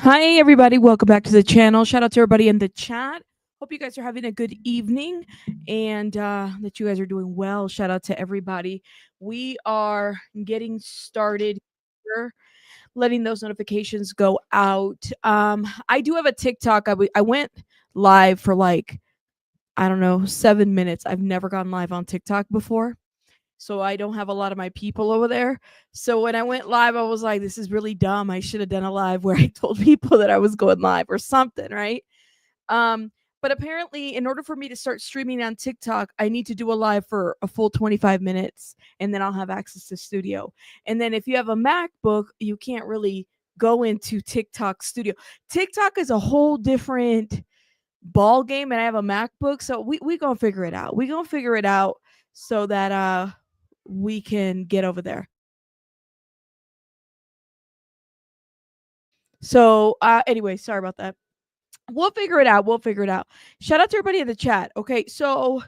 Hi, everybody. Welcome back to the channel. Shout out to everybody in the chat. Hope you guys are having a good evening and that you guys are doing well. Shout out to everybody. We are getting started here, letting those notifications go out. I do have a TikTok. I went live for like, I don't know, 7 minutes. I've never gone live on TikTok before. So I don't have a lot of my people over there. So when I went live, I was like, this is really dumb. I should have done a live where I told people that I was going live or something, right? But apparently, in order for me to start streaming on TikTok, I need to do a live for a full 25 minutes and then I'll have access to Studio. And then if you have a MacBook, you can't really go into TikTok Studio. TikTok is a whole different ball game, and I have a MacBook, so we gonna figure it out. We gonna figure it out so that we can get over there. So anyway, sorry about that. We'll figure it out. We'll figure it out. Shout out to everybody in the chat. Okay, so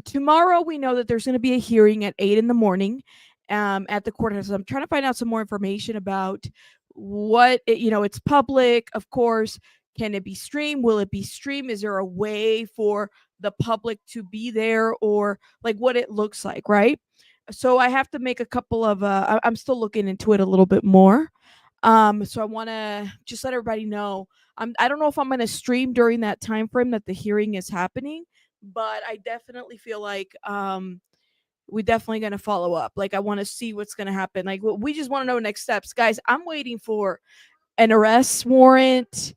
tomorrow we know that there's going to be a hearing at 8 in the morning at the courthouse. I'm trying to find out some more information about it's public, of course. Can it be streamed? Will it be streamed? Is there a way for the public to be there, or like what it looks like, right? So I have to make a couple of I'm still looking into it a little bit more. So I want to just let everybody know. I don't know if I'm going to stream during that time frame that the hearing is happening, but I definitely feel like we definitely going to follow up. Like, I want to see what's going to happen. Like, we just want to know next steps, guys. I'm waiting for an arrest warrant.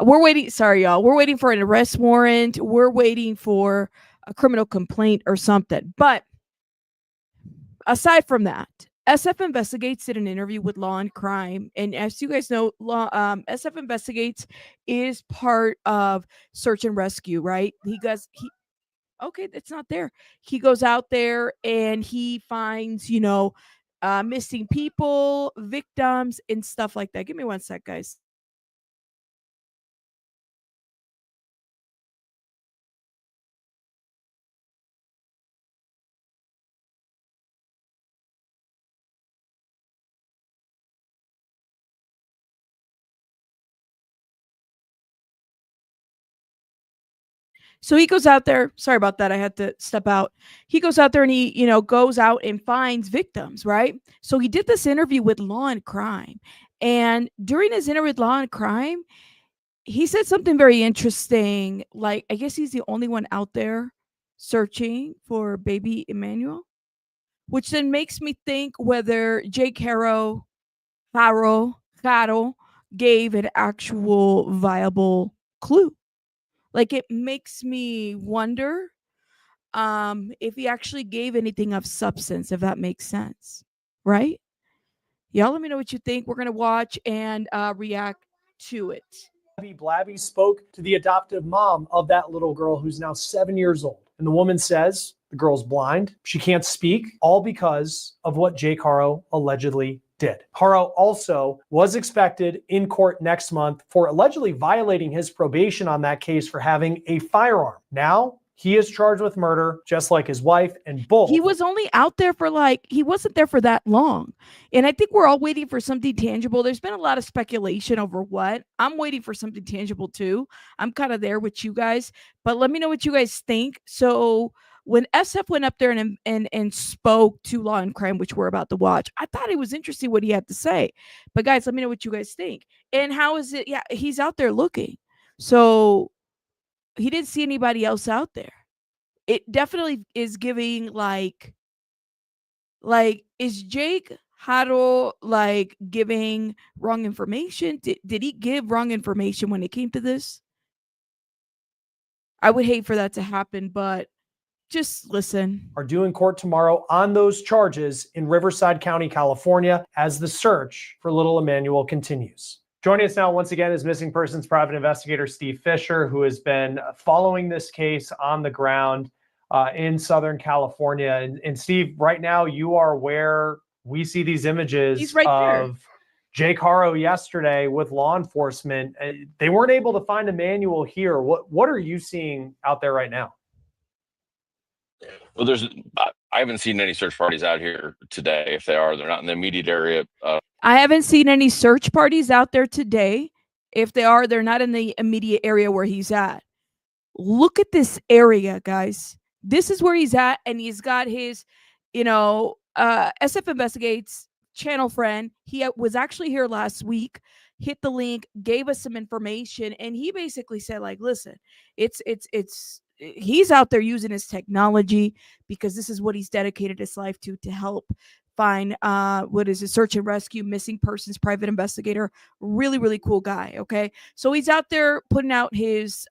We're waiting. Sorry, y'all. We're waiting for an arrest warrant. We're waiting for a criminal complaint or something. But aside from that, SF Investigates did an interview with Law and Crime, and as you guys know, SF Investigates is part of Search and Rescue, right? Okay, it's not there. He goes out there and he finds, missing people, victims, and stuff like that. Give me one sec, guys. So he goes out there. Sorry about that. I had to step out. He goes out there and he, goes out and finds victims, right? So he did this interview with Law and Crime. And during his interview with Law and Crime, he said something very interesting. Like, I guess he's the only one out there searching for Baby Emmanuel, which then makes me think whether Jake Haro gave an actual viable clue. Like, it makes me wonder if he actually gave anything of substance, if that makes sense, right? Y'all let me know what you think. We're going to watch and react to it. Blabby spoke to the adoptive mom of that little girl who's now 7 years old. And the woman says the girl's blind. She can't speak, all because of what Jake Haro allegedly did. Haro also was expected in court next month for allegedly violating his probation on that case for having a firearm. Now, he is charged with murder, just like his wife, and both. He was only out there for he wasn't there for that long. And I think we're all waiting for something tangible. There's been a lot of speculation over what. I'm waiting for something tangible too. I'm kind of there with you guys, but let me know what you guys think. So when SF went up there and spoke to Law and Crime, which we're about to watch, I thought it was interesting what he had to say. But guys, let me know what you guys think. And how is it? Yeah, he's out there looking. So he didn't see anybody else out there. It definitely is giving like is Jake Haro like giving wrong information? Did he give wrong information when it came to this? I would hate for that to happen, but just listen. Are due in court tomorrow on those charges in Riverside County, California, as the search for little Emmanuel continues. Joining us now once again is missing persons private investigator Steve Fisher, who has been following this case on the ground in Southern California. And Steve, right now you are where we see these images of Jake Haro yesterday with law enforcement. They weren't able to find Emmanuel here. What are you seeing out there right now? Well, I haven't seen any search parties out here today. If they are, they're not in the immediate area. I haven't seen any search parties out there today. If they are, they're not in the immediate area where he's at. Look at this area, guys. This is where he's at, and he's got his, SF Investigates channel friend. He was actually here last week, hit the link, gave us some information, and he basically said, like, listen, it's he's out there using his technology because this is what he's dedicated his life to help find what is a search and rescue missing persons private investigator. Really, really cool guy. Okay, so he's out there putting out his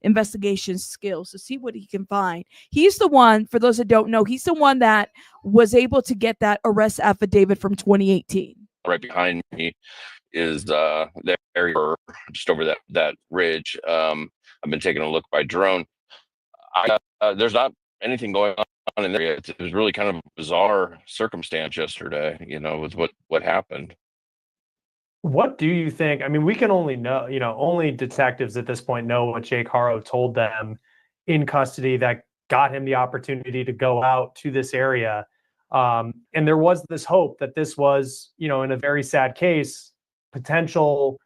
investigation skills to see what he can find. He's the one, for those that don't know, he's the one that was able to get that arrest affidavit from 2018. Right behind me is the area just over that ridge. I've been taking a look by drone. There's not anything going on in there. It was really kind of a bizarre circumstance yesterday, with what happened. What do you think? I mean, we can only know, only detectives at this point know what Jake Haro told them in custody that got him the opportunity to go out to this area. And there was this hope that this was, in a very sad case, potential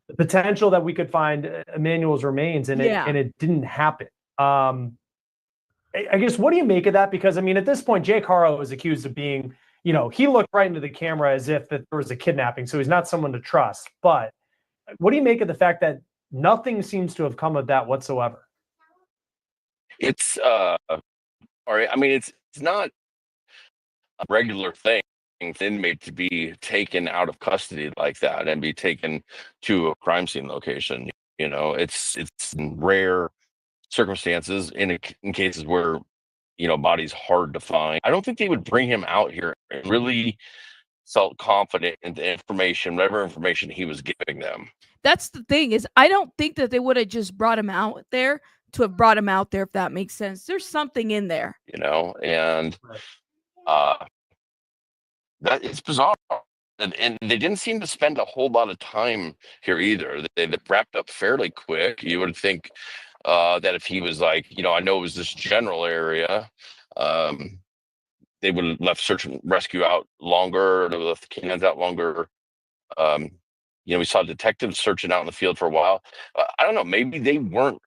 that we could find Emmanuel's remains, and it didn't happen. I guess, what do you make of that? Because, I mean, at this point, Jake Haro is accused of being, he looked right into the camera as if that there was a kidnapping, so he's not someone to trust. But what do you make of the fact that nothing seems to have come of that whatsoever? It's all right. I mean, it's not a regular thing for an inmate to be taken out of custody like that and be taken to a crime scene location. It's rare circumstances in cases where body's hard to find. I don't think they would bring him out here and really felt confident in the information, whatever information he was giving them. That's the thing, is I don't think that they would have just brought him out there to have brought him out there, if that makes sense. There's something in there, and that it's bizarre. And they didn't seem to spend a whole lot of time here either. They wrapped up fairly quick. You would think that if he was like, I know it was this general area, they would have left search and rescue out longer, they would have left the canines out longer. We saw detectives searching out in the field for a while. I don't know, maybe they weren't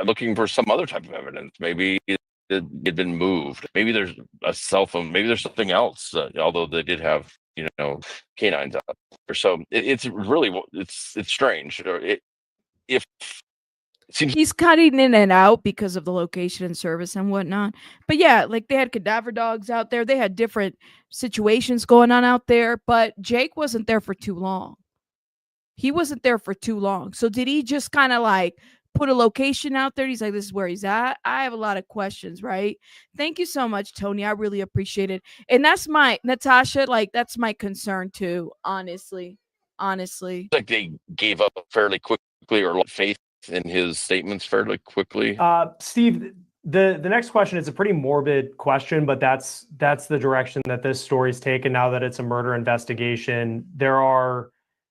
looking for some other type of evidence. Maybe it had been moved. Maybe there's a cell phone. Maybe there's something else, although they did have, canines out there. So it's really, it's strange. He's cutting in and out because of the location and service and whatnot. But yeah, like they had cadaver dogs out there. They had different situations going on out there. But Jake wasn't there for too long. He wasn't there for too long. So did he just kind of like put a location out there? He's like, this is where he's at. I have a lot of questions, right? Thank you so much, Tony. I really appreciate it. And that's Natasha, like that's my concern too, honestly. Like they gave up fairly quickly, or faith in his statements fairly quickly. Steve, the next question is a pretty morbid question, but that's the direction that this story's taken now that it's a murder investigation.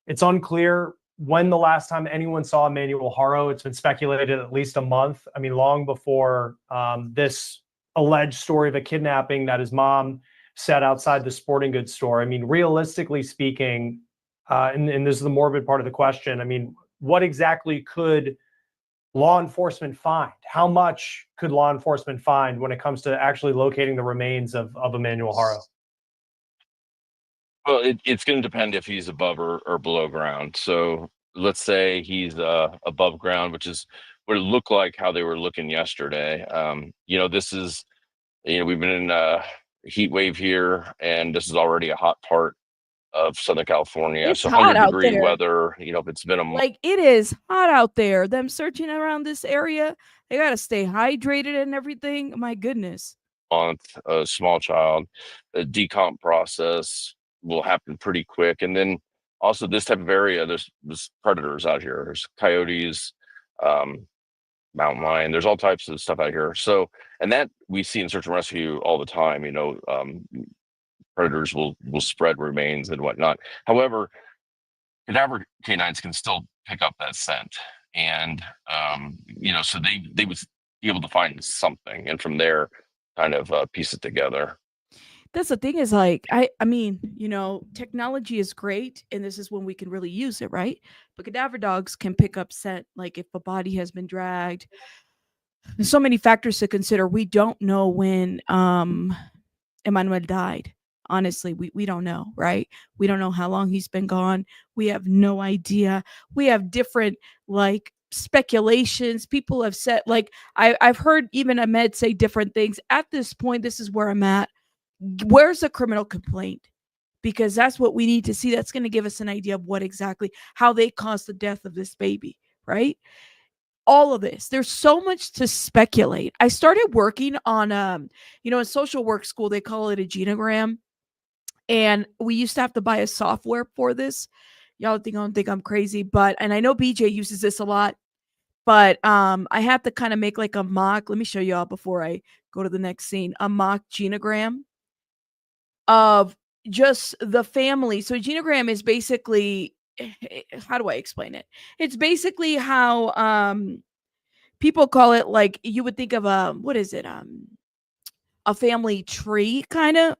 It's unclear when the last time anyone saw Emmanuel Haro. It's been speculated at least a month. I mean, long before this alleged story of a kidnapping that his mom said outside the sporting goods store. I mean, realistically speaking, and this is the morbid part of the question, I mean, what exactly could law enforcement find? How much could law enforcement find when it comes to actually locating the remains of Emmanuel Haro? Well, it's going to depend if he's above or below ground. So let's say he's above ground, which is what it looked like how they were looking yesterday. This is, we've been in a heat wave here, and this is already a hot part of Southern California. It's so hot 100-degree out weather, if it's been a month. Like it is hot out there. Them searching around this area, they got to stay hydrated and everything. My goodness. A small child, the decomp process will happen pretty quick. And then also this type of area, there's predators out here. There's coyotes, mountain lion. There's all types of stuff out here. So, and that we see in search and rescue all the time. Predators will spread remains and whatnot. However, cadaver canines can still pick up that scent, and so they would be able to find something, and from there, kind of piece it together. That's the thing is like I mean, technology is great and this is when we can really use it, right? But cadaver dogs can pick up scent like if a body has been dragged. There's so many factors to consider. We don't know when Emmanuel died. Honestly, we don't know, right? We don't know how long he's been gone. We have no idea. We have different like speculations. People have said like I've heard even Ahmed say different things. At this point, this is where I'm at. Where's the criminal complaint? Because that's what we need to see. That's going to give us an idea of what exactly how they caused the death of this baby, right? All of this. There's so much to speculate. I started working on in social work school they call it a genogram, and we used to have to buy a software for this. Y'all think I'm crazy, but and I know BJ uses this a lot, but I have to kind of make like a mock. Let me show y'all before I go to the next scene. A mock genogram of just the family. So a genogram is basically how do I explain it? It's basically how people call it like you would think of what is it? A family tree kind of,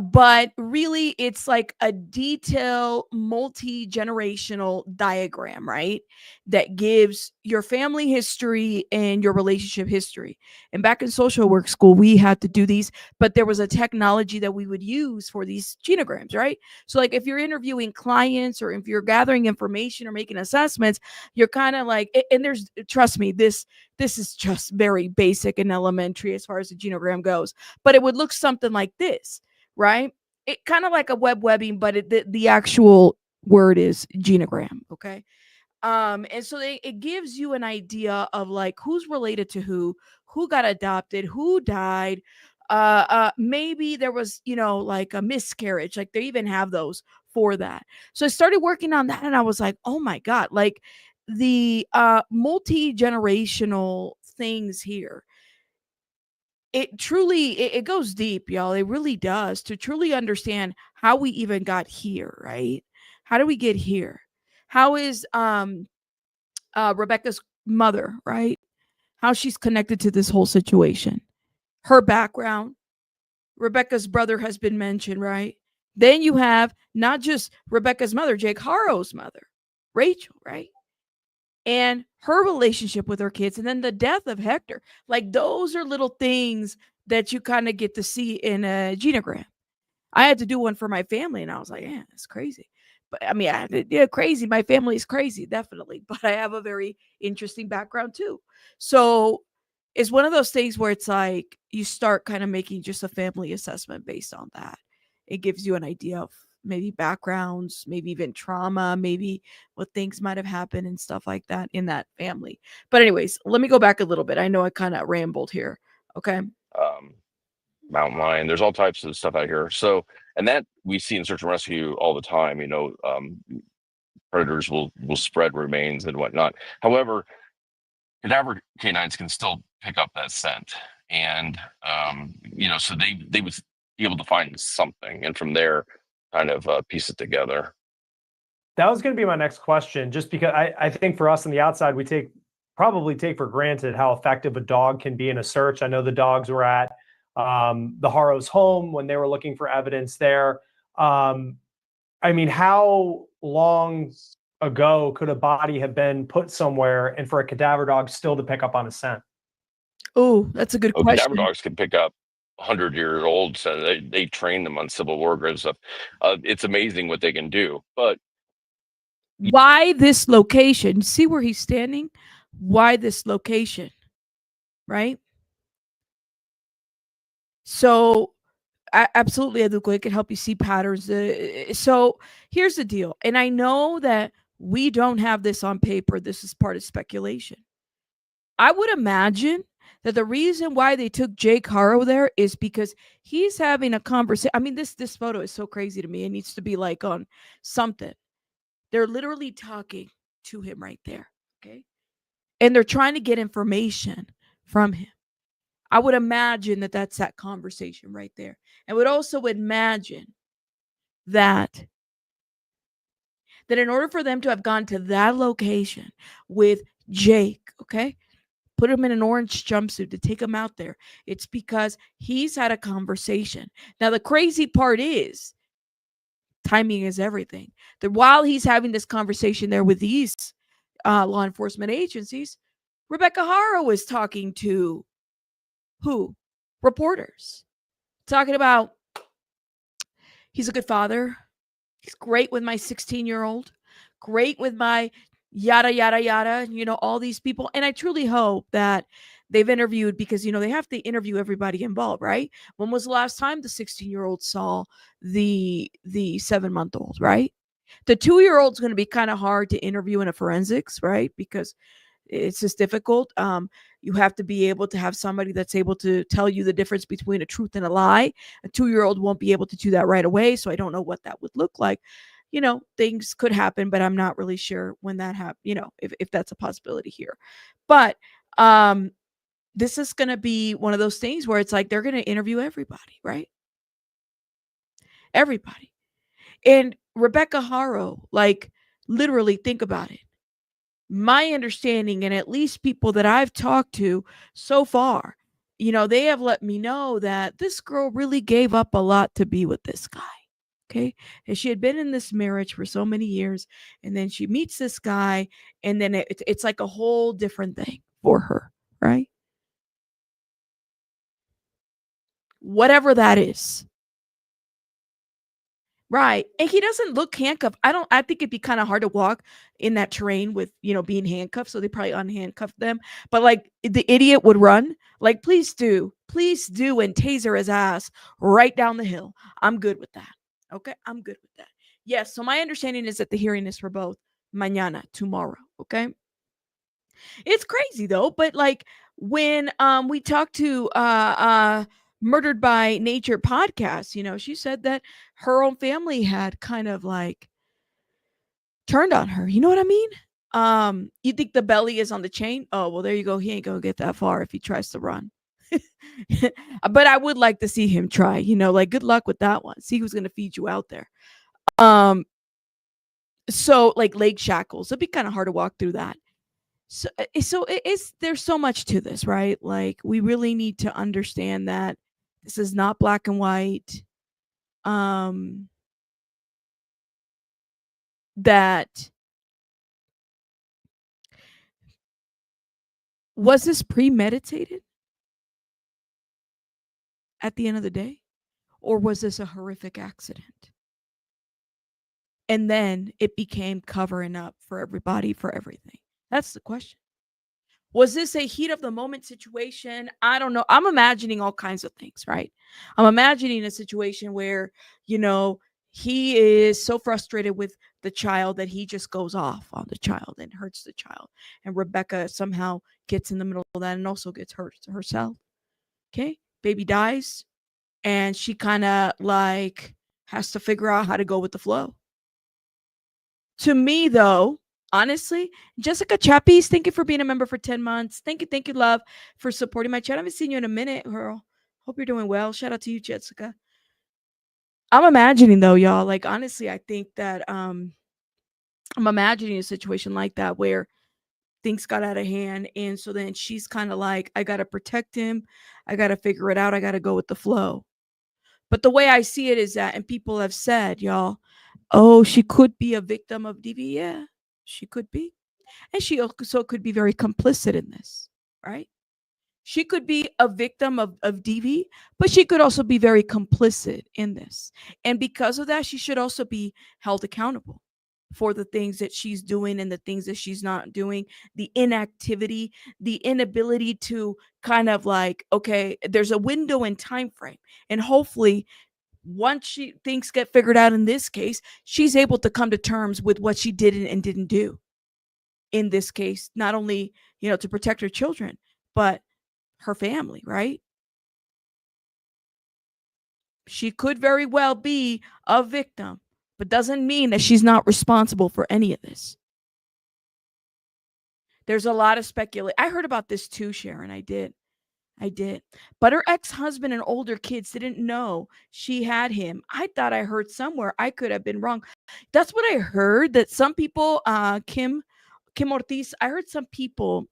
but really it's like a detailed multi-generational diagram, right, that gives your family history and your relationship history. And back in social work school we had to do these, but there was a technology that we would use for these genograms, right? So like if you're interviewing clients or if you're gathering information or making assessments, you're kind of like, and there's, trust me, this is just very basic and elementary as far as the genogram goes, but it would look something like this, right? It kind of like a webbing, but the actual word is genogram. Okay. And so it gives you an idea of like who's related to who got adopted, who died. Maybe there was, like a miscarriage. Like they even have those for that. So I started working on that and I was like, oh my God, like the multi-generational things here, it truly it goes deep, y'all. It really does, to truly understand how we even got here, right? How do we get here? How is Rebecca's mother, right? How she's connected to this whole situation. Her background. Rebecca's brother has been mentioned, right? Then you have not just Rebecca's mother, Jake Haro's mother, Rachel, right? And her relationship with her kids, and then the death of Hector. Like those are little things that you kind of get to see in a genogram. I had to do one for my family, and I was like, yeah, that's crazy. But I mean, crazy. My family is crazy, definitely. But I have a very interesting background too. So it's one of those things where it's like you start kind of making just a family assessment based on that. It gives you an idea of maybe backgrounds, maybe even trauma, maybe what things might have happened and stuff like that in that family. But anyways, let me go back a little bit. I know I kind of rambled here. Okay. Mountain lion. There's all types of stuff out here. So, and that we see in search and rescue all the time. Predators will spread remains and whatnot. However, cadaver canines can still pick up that scent, and so they would be able to find something, and from there, kind of piece it together. That was going to be my next question, just because I think for us on the outside, we probably take for granted how effective a dog can be in a search. I know the dogs were at the Haro's home when they were looking for evidence there. I mean, how long ago could a body have been put somewhere and for a cadaver dog still to pick up on a scent? Oh, that's a good question. Cadaver dogs can pick up 100-year-olds, and they train them on Civil War grave stuff. It's amazing what they can do. But why this location? See where he's standing? Why this location? Right? So absolutely, Educo, it can help you see patterns. So here's the deal. And I know that we don't have this on paper. This is part of speculation. I would imagine that the reason why they took Jake Haro there is because he's having a conversation. I mean, this photo is so crazy to me. It needs to be like on something. They're literally talking to him right there. Okay. And they're trying to get information from him. I would imagine that that's that conversation right there. I would also imagine that in order for them to have gone to that location with Jake, okay, put him in an orange jumpsuit to take him out there. It's because he's had a conversation. Now, the crazy part is timing is everything. That while he's having this conversation there with these law enforcement agencies, Rebecca Haro is talking to who? Reporters. Talking about he's a good father. He's great with my 16-year-old. Great with my yada, yada, yada, all these people. And I truly hope that they've interviewed because, they have to interview everybody involved, right? When was the last time the 16-year-old saw the 7-month-old, right? The 2-year-old's going to be kind of hard to interview in a forensics, right? Because it's just difficult. You have to be able to have somebody that's able to tell you the difference between a truth and a lie. A 2-year-old won't be able to do that right away. So I don't know what that would look like. Things could happen, but I'm not really sure when that happens, if that's a possibility here. But this is going to be one of those things where it's like they're going to interview everybody, right? Everybody. And Rebecca Haro, like, literally think about it. My understanding, and at least people that I've talked to so far, they have let me know that this girl really gave up a lot to be with this guy. Okay. And she had been in this marriage for so many years. And then she meets this guy. And then it's like a whole different thing for her. Right. Whatever that is. Right. And he doesn't look handcuffed. I think it'd be kind of hard to walk in that terrain with, being handcuffed. So they probably unhandcuffed them. But like the idiot would run. Like, please do, and taser his ass right down the hill. I'm good with that. Okay. I'm good with that. Yes. So my understanding is that the hearing is for both mañana, tomorrow. Okay. It's crazy though. But like when we talked to Murdered by Nature podcast, she said that her own family had kind of like turned on her. You know what I mean? You think the belly is on the chain? Oh, well, there you go. He ain't gonna get that far if he tries to run. But I would like to see him try, like good luck with that one. See who's gonna feed you out there. So like leg shackles, it'd be kind of hard to walk through that. So there's so much to this, right? Like we really need to understand that this is not black and white. That was this premeditated at the end of the day, or was this a horrific accident? And then it became covering up for everybody, for everything. That's the question. Was this a heat of the moment situation? I don't know. I'm imagining all kinds of things, right? I'm imagining a situation where, he is so frustrated with the child that he just goes off on the child and hurts the child. And Rebecca somehow gets in the middle of that and also gets hurt herself. Okay. Baby dies. And she kind of like has to figure out how to go with the flow. To me, though, honestly, Jessica Chappies, thank you for being a member for 10 months. Thank you, love, for supporting my channel. I haven't seen you in a minute, girl. Hope you're doing well. Shout out to you, Jessica. I'm imagining, though, y'all, like, honestly, I think that I'm imagining a situation like that where things got out of hand. And so then she's kind of like, I got to protect him. I got to figure it out. I got to go with the flow. But the way I see it is that, and people have said, y'all, oh, she could be a victim of DV. Yeah, she could be. And she also could be very complicit in this, right? She could be a victim of DV, but she could also be very complicit in this. And because of that, she should also be held accountable for the things that she's doing and the things that she's not doing, the inactivity, the inability to kind of like, okay, there's a window in time frame. And hopefully once things get figured out in this case, she's able to come to terms with what she did and didn't do in this case, not only, to protect her children, but her family, right? She could very well be a victim, but doesn't mean that she's not responsible for any of this. There's a lot of speculation. I heard about this too, Sharon. I did. But her ex-husband and older kids didn't know she had him. I thought I heard somewhere. I could have been wrong. That's what I heard, that some people, Kim Ortiz, I heard some people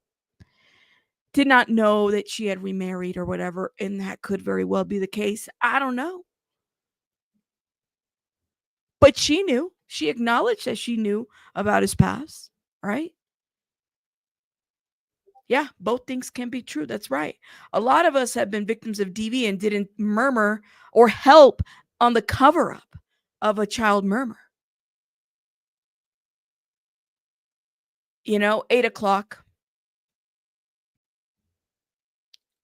did not know that she had remarried or whatever, and that could very well be the case. I don't know. But she knew. She acknowledged that she knew about his past, right? Yeah, both things can be true. That's right. A lot of us have been victims of DV and didn't murmur or help on the cover up of a child murmur. 8 o'clock.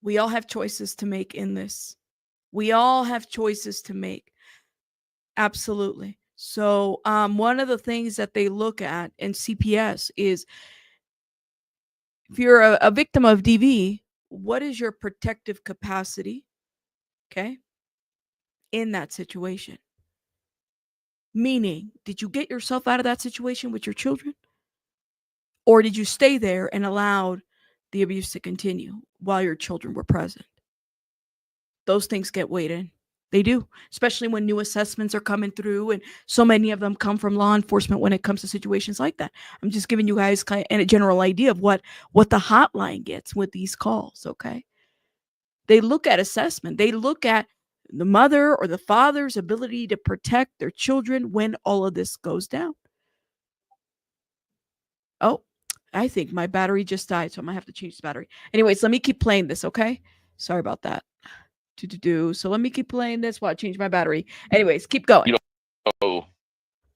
We all have choices to make in this. We all have choices to make. Absolutely. So, one of the things that they look at in CPS is if you're a victim of DV, what is your protective capacity? Okay. In that situation. Meaning, did you get yourself out of that situation with your children? Or did you stay there and allowed the abuse to continue while your children were present? Those things get weighed in. They do, especially when new assessments are coming through, and so many of them come from law enforcement when it comes to situations like that. I'm just giving you guys kind of a general idea of what the hotline gets with these calls, okay? They look at assessment. They look at the mother or the father's ability to protect their children when all of this goes down. Oh, I think my battery just died, so I'm gonna have to change the battery. Anyways, let me keep playing this, okay? Sorry about that. So let me keep playing this while I change my battery. Anyways, keep going. So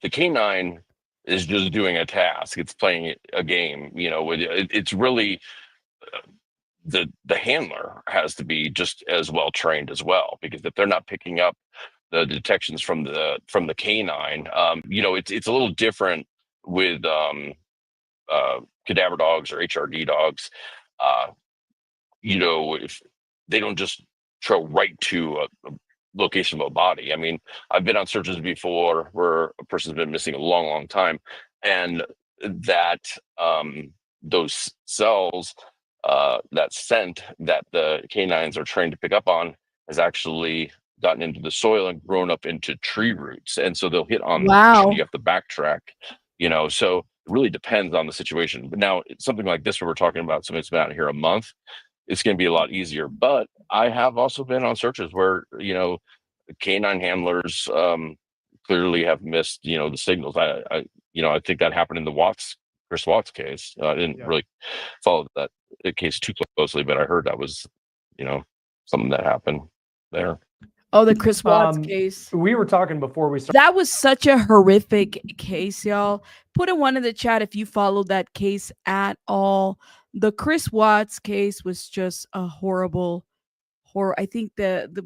the canine is just doing a task. It's playing a game. It's really the handler has to be just as well trained as well, because if they're not picking up the detections from the canine, it's a little different with cadaver dogs or HRD dogs. If they don't just trail right to a location of a body. I mean, I've been on searches before where a person's been missing a long, long time, and that those cells, that scent that the canines are trained to pick up on, has actually gotten into the soil and grown up into tree roots, and so they'll hit on. Wow. You have to backtrack. So it really depends on the situation. But now something like this, where we're talking about something that's been out here a month, it's going to be a lot easier. But I have also been on searches where canine handlers clearly have missed the signals. I think that happened in the Chris Watts case. I didn't really follow that case too closely, but I heard that was something that happened there. Oh, the Chris Watts case. We were talking before we started. That was such a horrific case, y'all. Put in one in the chat if you followed that case at all. The Chris Watts case was just a horrible. I think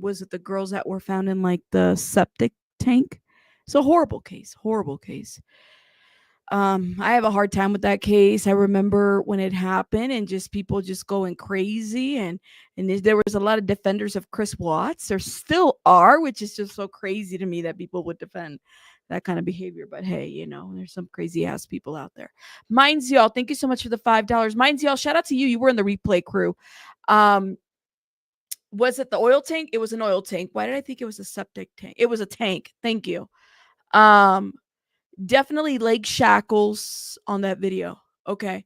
was it the girls that were found in like the septic tank? It's a horrible case. I have a hard time with that case. I remember when it happened and just people just going crazy, and there was a lot of defenders of Chris Watts. There still are, which is just so crazy to me that people would defend that kind of behavior. But hey, there's some crazy ass people out there. Minds y'all, thank you so much for the $5. Minds y'all, shout out to you. You were in the replay crew. Was it the oil tank? It was an oil tank. Why did I think it was a septic tank? It was a tank. Thank you. Definitely leg shackles on that video. Okay.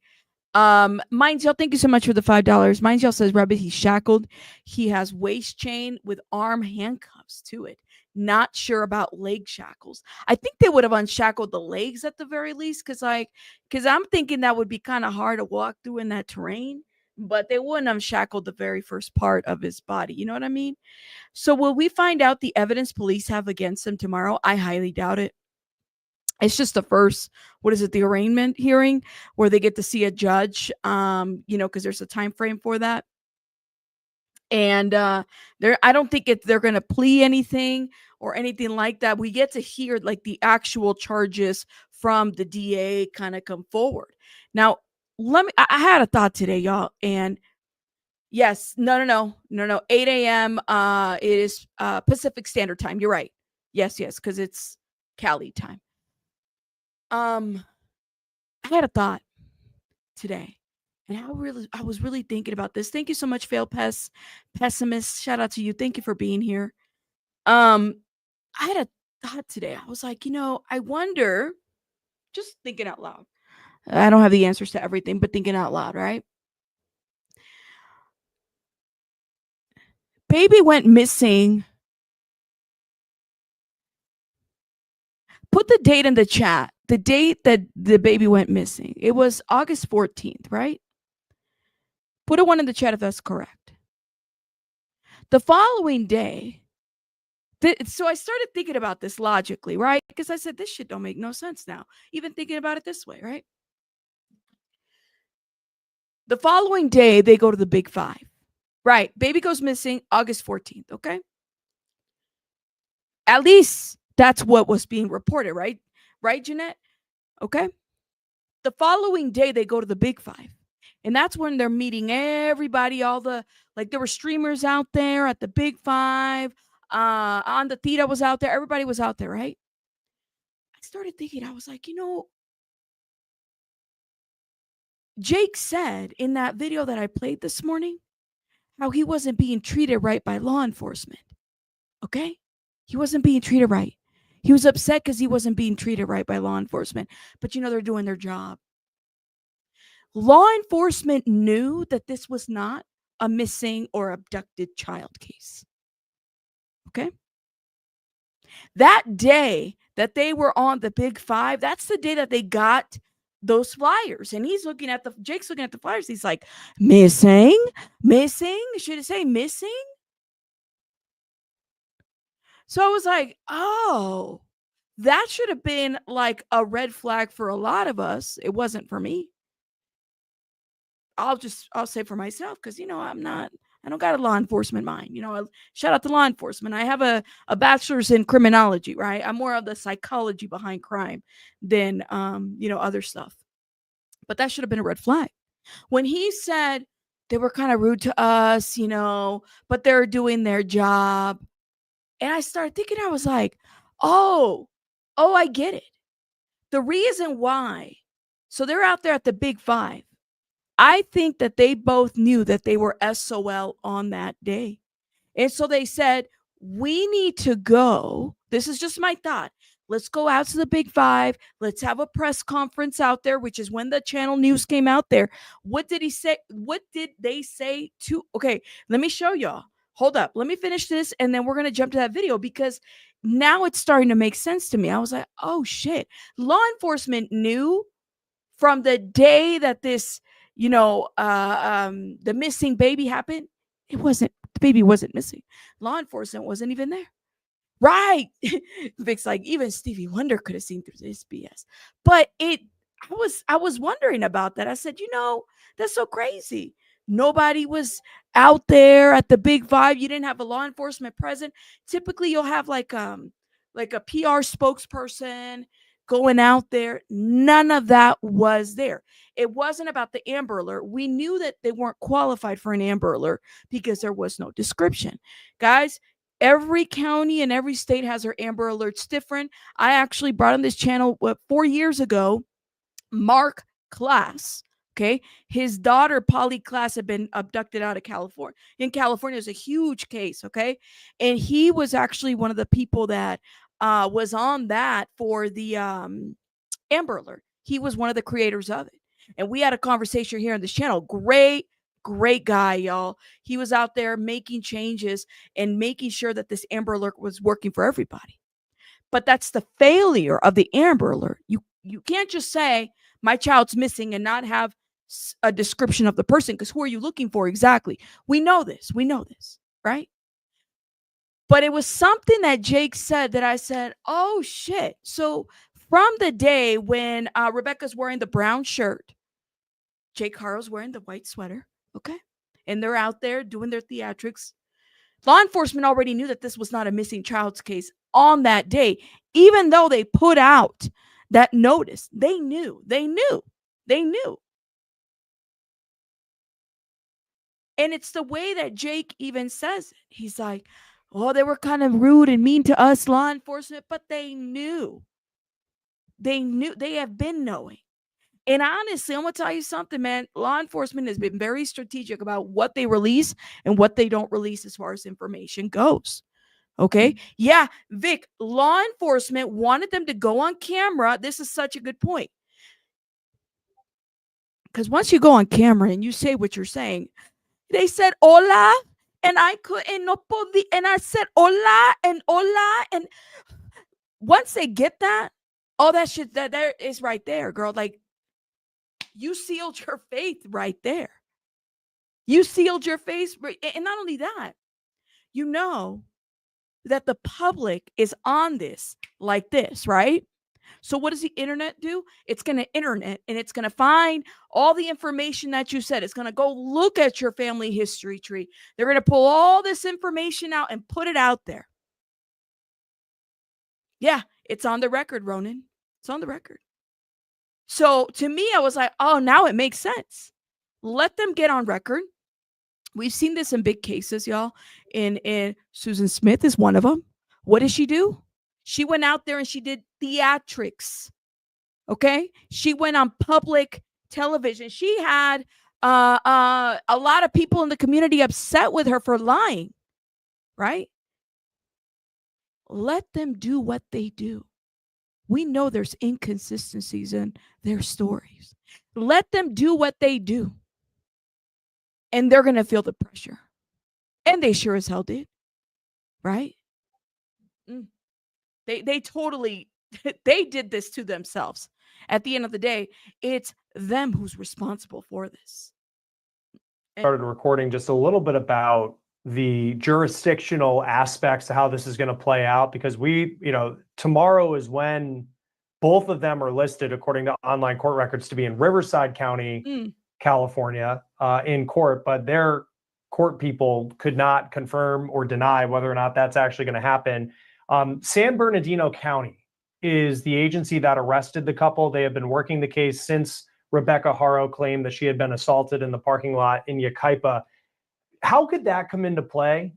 Minds y'all, thank you so much for the $5. Minds y'all says, Rabbit, he's shackled. He has waist chain with arm handcuffs to it. Not sure about leg shackles. I think they would have unshackled the legs at the very least, because I'm thinking that would be kind of hard to walk through in that terrain, but they wouldn't unshackled the very first part of his body. You know what I mean? So will we find out the evidence police have against him tomorrow? I highly doubt it. It's just the first, the arraignment hearing where they get to see a judge, because there's a time frame for that. And I don't think they're going to plea anything or anything like that. We get to hear like the actual charges from the DA kind of come forward. Now, I had a thought today, y'all, and yes, no, 8 a.m. It is Pacific Standard Time. You're right. Yes, because it's Cali time. I had a thought today, and I was really thinking about this. Thank you so much, Fail Pessimist. Shout out to you. Thank you for being here. I had a thought today. I was like, I wonder, just thinking out loud. I don't have the answers to everything, but thinking out loud, right? Baby went missing. Put the date in the chat. The date that the baby went missing. It was August 14th, right? Put a 1 in the chat if that's correct. The following day, so I started thinking about this logically, right? Because I said, this shit don't make no sense now. Even thinking about it this way, right? The following day, they go to the Big 5. Right. Baby goes missing August 14th, okay? At least that's what was being reported, right? Right, Jeanette? Okay. The following day, they go to the Big 5. And that's when they're meeting everybody, all the, like, there were streamers out there at the Big 5. On the theater was out there. Everybody was out there, right? I started thinking, I was like, Jake said in that video that I played this morning how he wasn't being treated right by law enforcement. Okay? He wasn't being treated right. He was upset because he wasn't being treated right by law enforcement. But they're doing their job. Law enforcement knew that this was not a missing or abducted child case. Okay? That day that they were on the Big 5, that's the day that they got those flyers. And Jake's looking at the flyers. He's like, missing? Should it say missing? So I was like, oh, that should have been like a red flag for a lot of us. It wasn't for me. I'll say for myself, because I don't got a law enforcement mind. Shout out to law enforcement. I have a bachelor's in criminology, right? I'm more of the psychology behind crime than other stuff. But that should have been a red flag. When he said they were kind of rude to us, but they're doing their job. And I started thinking, I was like, oh, I get it. The reason why. So they're out there at the Big 5. I think that they both knew that they were SOL on that day. And so they said, we need to go. This is just my thought. Let's go out to the Big 5. Let's have a press conference out there, which is when the channel news came out there. What did he say? What did they say to? Okay, let me show y'all. Hold up. Let me finish this, and then we're going to jump to that video, because now it's starting to make sense to me. I was like, oh, shit. Law enforcement knew from the day that this, the missing baby happened. The baby wasn't missing. Law enforcement wasn't even there. Right. Vic's like, even Stevie Wonder could have seen through this BS. But I was wondering about that. I said, that's so crazy. Nobody was out there at the Big 5. You didn't have a law enforcement present. Typically, you'll have like a PR spokesperson going out there. None of that was there. It wasn't about the Amber Alert. We knew that they weren't qualified for an Amber Alert because there was no description. Guys, every county and every state has their Amber Alerts different. I actually brought on this channel 4 years ago, Mark Class. Okay. His daughter, Polly Class, had been abducted out of California. In California, it was a huge case. Okay. And he was actually one of the people that was on that for the Amber Alert. He was one of the creators of it. And we had a conversation here on this channel. Great guy, y'all. He was out there making changes and making sure that this Amber Alert was working for everybody. But that's the failure of the Amber Alert. You can't just say my child's missing and not have a description of the person, because who are you looking for exactly? We know this, right? But it was something that Jake said that I said, oh shit. So from the day when Rebecca's wearing the brown shirt, Jake Haro's wearing the white sweater, okay? And they're out there doing their theatrics. Law enforcement already knew that this was not a missing child's case on that day. Even though they put out that notice, they knew. And it's the way that Jake even says it. He's like, oh, they were kind of rude and mean to us, law enforcement, but they knew. They have been knowing. And honestly, I'm going to tell you something, man. Law enforcement has been very strategic about what they release and what they don't release as far as information goes. Okay. Yeah. Vic, law enforcement wanted them to go on camera. This is such a good point. Because once you go on camera and you say what you're saying, they said, hola, and I couldn't no podía, and I said hola, and once they get that, all that shit that there is right there, girl. Like, you sealed your faith right there. You sealed your face, and not only that, you know that the public is on this like this, right? So what does the internet do? It's going to internet, and it's going to find all the information that you said. It's going to go look at your family history tree. They're going to pull all this information out and put it out there. Yeah, it's on the record, Ronan. It's on the record. So to me, I was like, oh, now it makes sense. Let them get on record. We've seen this in big cases, y'all. And Susan Smith is one of them. What did she do? She went out there and she did theatrics. Okay? She went on public television. She had a lot of people in the community upset with her for lying, right? Let them do what they do. We know there's inconsistencies in their stories. Let them do what they do. And they're going to feel the pressure. And they sure as hell did. Right? They totally, they did this to themselves. At the end of the day, it's them who's responsible for this. Started recording just a little bit about the jurisdictional aspects of how this is going to play out, because tomorrow is when both of them are listed, according to online court records, to be in Riverside County, California, in court, but their court people could not confirm or deny whether or not that's actually going to happen. San Bernardino County is the agency that arrested the couple. They have been working the case since Rebecca Haro claimed that she had been assaulted in the parking lot in Yuicaipa. How could that come into play?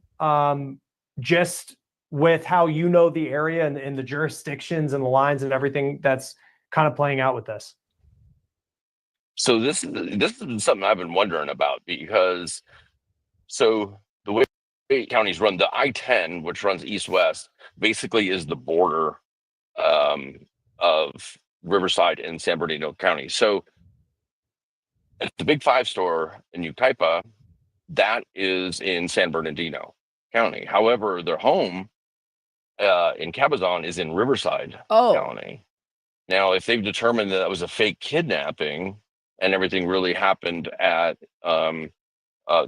Just with how you know the area and the jurisdictions and the lines and everything that's kind of playing out with this. So this is something I've been wondering about, because so the way counties run, the I-10, which runs east-west, basically is the border of Riverside and San Bernardino County. So at the Big Five store in Yuicaipa, that is in San Bernardino County. However, their home in Cabazon is in Riverside County. Now, if they've determined that was a fake kidnapping and everything really happened at the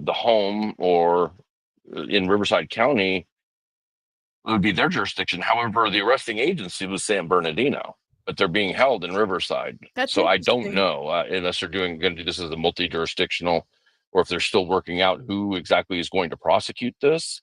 home or in Riverside County, it would be their jurisdiction. However, the arresting agency was San Bernardino, but they're being held in Riverside. So I don't know, unless they're going to do this as a multi-jurisdictional, or if they're still working out who exactly is going to prosecute this.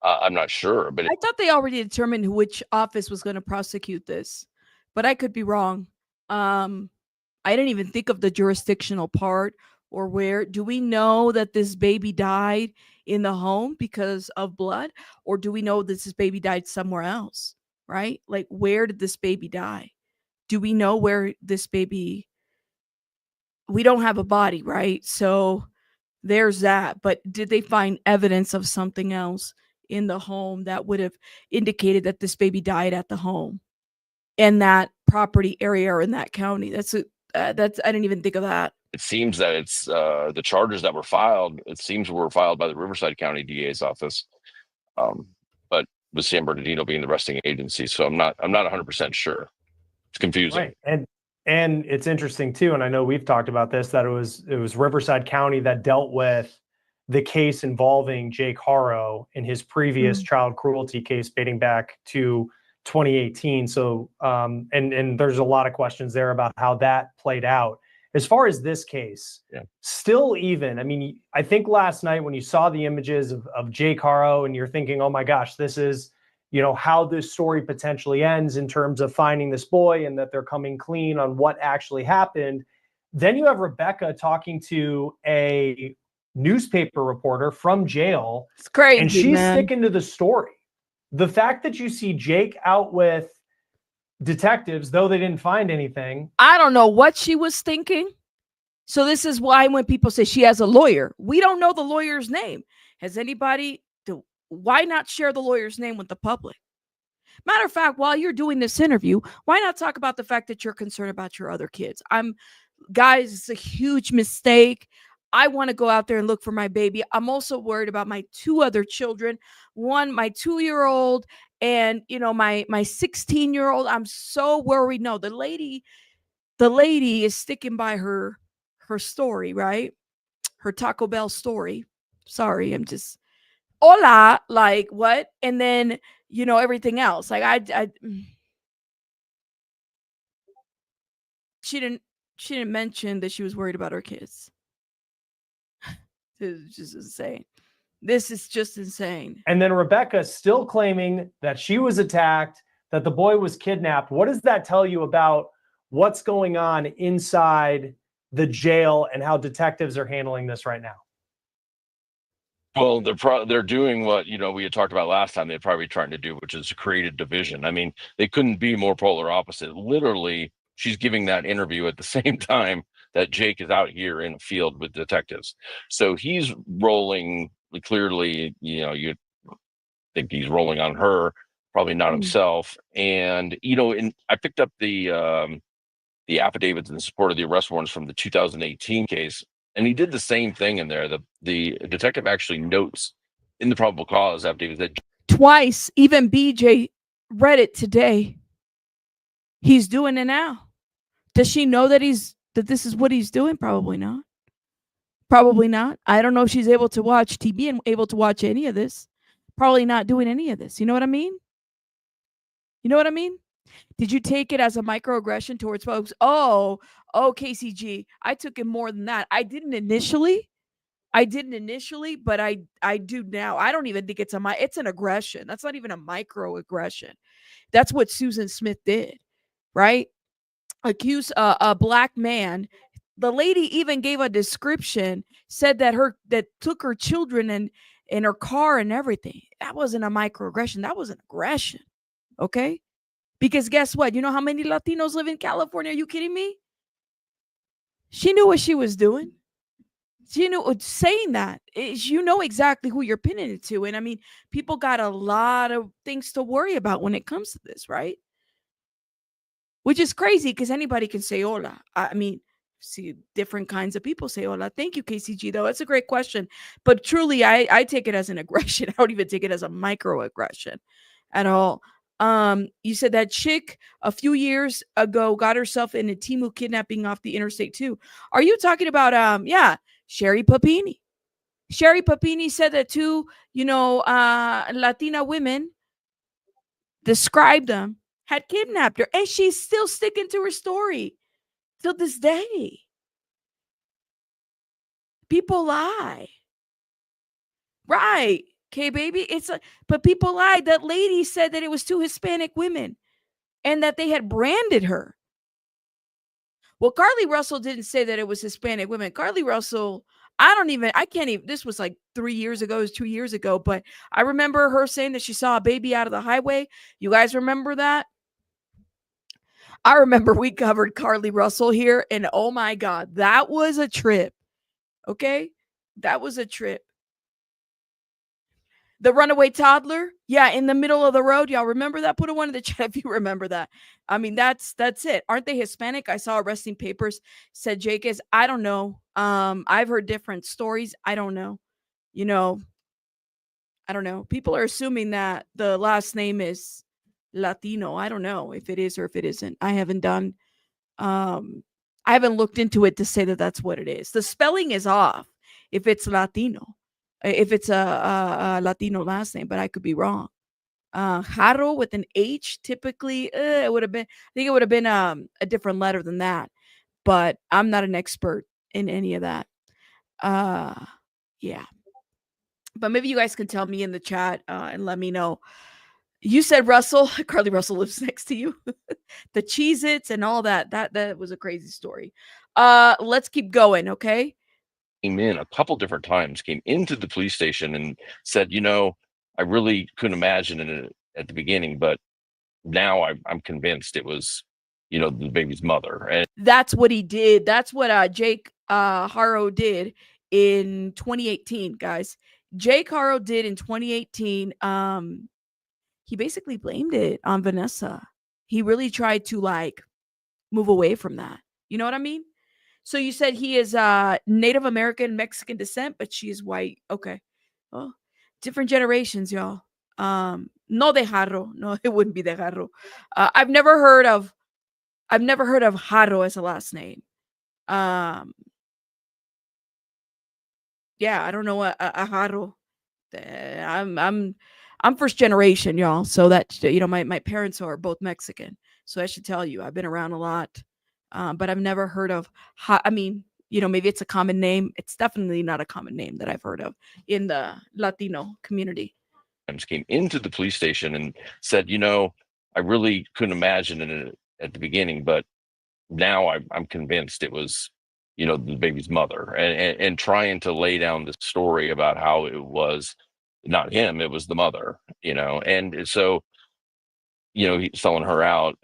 I'm not sure. But I thought they already determined which office was going to prosecute this, but I could be wrong. I didn't even think of the jurisdictional part, or where. Do we know that this baby died in the home because of blood, or do we know that this baby died somewhere else? Right? Like, where did this baby die? Do we know where this baby? We don't have a body, right? So there's that. But did they find evidence of something else in the home that would have indicated that this baby died at the home in that property area or in that county? That's I didn't even think of that. It seems that it's the charges that were filed. It seems were filed by the Riverside County DA's office, but with San Bernardino being the arresting agency. So I'm not 100% sure. It's confusing. Right. And it's interesting too. And I know we've talked about this, that it was Riverside County that dealt with the case involving Jake Haro in his previous child cruelty case dating back to 2018. So, and there's a lot of questions there about how that played out. As far as this case, still even, I mean, I think last night when you saw the images of Jake Haro and you're thinking, oh my gosh, this is, how this story potentially ends in terms of finding this boy and that they're coming clean on what actually happened. Then you have Rebecca talking to a newspaper reporter from jail. It's crazy, and she's man. sticking to the story. The fact that you see Jake out with detectives, though they didn't find anything. I don't know what she was thinking. So this is why when people say she has a lawyer, we don't know the lawyer's name. Has anybody? Why not share the lawyer's name with the public? Matter of fact, while you're doing this interview, why not talk about the fact that you're concerned about your other kids? Guys, it's a huge mistake. I want to go out there and look for my baby. I'm also worried about my 2 other children. One, my 2-year-old, and my 16-year-old. I'm so worried. No, the lady is sticking by her story, right? Her Taco Bell story. Sorry, I'm just hola, like what? And then everything else. Like I she didn't mention that she was worried about her kids. It's just insane. This is just insane. And then Rebecca still claiming that she was attacked, that the boy was kidnapped. What does that tell you about what's going on inside the jail and how detectives are handling this right now? Well, they're doing what we had talked about last time. They're probably trying to do, which is create a division. I mean, they couldn't be more polar opposite. Literally, she's giving that interview at the same time that Jake is out here in a field with detectives. So he's rolling clearly. You think he's rolling on her, probably not himself. And I picked up the affidavits in support of the arrest warrants from the 2018 case. And he did the same thing in there. The detective actually notes in the probable cause affidavit that twice, even BJ read it today. He's doing it now. Does she know that this is what he's doing? Probably not. Probably not. I don't know if she's able to watch TV and able to watch any of this. Probably not doing any of this. You know what I mean? You know what I mean? Did you take it as a microaggression towards folks? Oh, KCG. I took it more than that. I didn't initially, but I do now. I don't even think it's an aggression. That's not even a microaggression. That's what Susan Smith did, right? Accuse a black man. The lady even gave a description, said that took her children and in her car and everything. That wasn't a microaggression. That was an aggression. Okay? Because guess what? You know how many Latinos live in California? Are you kidding me? She knew what she was doing. She knew saying that. You know exactly who you're pinning it to. And I mean, people got a lot of things to worry about when it comes to this, right? Which is crazy because anybody can say hola. I mean, see different kinds of people say hola. Thank you, KCG, though. That's a great question. But truly, I take it as an aggression. I don't even take it as a microaggression at all. You said that chick a few years ago got herself in a Timu kidnapping off the interstate too. Are you talking about Sherry Papini? Sherry Papini said that two, Latina women described them, had kidnapped her, and she's still sticking to her story till this day. People lie. Right. Okay, baby. But people lied. That lady said that it was two Hispanic women and that they had branded her. Well, Carly Russell didn't say that it was Hispanic women. Carly Russell, I can't even, this was like 3 years ago, it was 2 years ago, but I remember her saying that she saw a baby out of the highway. You guys remember that? I remember we covered Carly Russell here, and oh my God, that was a trip. Okay? That was a trip. The runaway toddler, yeah, in the middle of the road. Y'all remember that? Put a one in the chat if you remember that. I mean, that's it. Aren't they Hispanic? I saw arresting papers said Jake is. I don't know. I've heard different stories. I don't know. I don't know. People are assuming that the last name is Latino. I don't know if it is or if it isn't. I haven't looked into it to say that that's what it is. The spelling is off if it's Latino. If it's a Latino last name, but I could be wrong. Haro with an H, typically, it would have been, I think it would have been a different letter than that, but I'm not an expert in any of that. Yeah. But maybe you guys can tell me in the chat and let me know. You said Russell, Carly Russell lives next to you. The Cheez-Its and all that. That was a crazy story. Let's keep going, okay? Came in a couple different times, came into the police station and said, I really couldn't imagine it at the beginning, but now I'm convinced it was, the baby's mother. And that's what he did. That's what Jake Haro did in 2018, guys. Jake Haro did in 2018. He basically blamed it on Vanessa. He really tried to move away from that. You know what I mean? So you said he is Native American, Mexican descent, but she is white. Okay. Well, different generations, y'all. No de Haro. No, it wouldn't be de Haro. I've never heard of Haro as a last name. Yeah, I don't know a Haro. I'm first generation, y'all. So that my parents are both Mexican. So I should tell you, I've been around a lot. But I've never heard of I mean, maybe it's a common name. It's definitely not a common name that I've heard of in the Latino community. Came into the police station and said, I really couldn't imagine it at the beginning, but now I'm convinced it was, the baby's mother, and trying to lay down the story about how it was not him, it was the mother, and so, he's selling her out,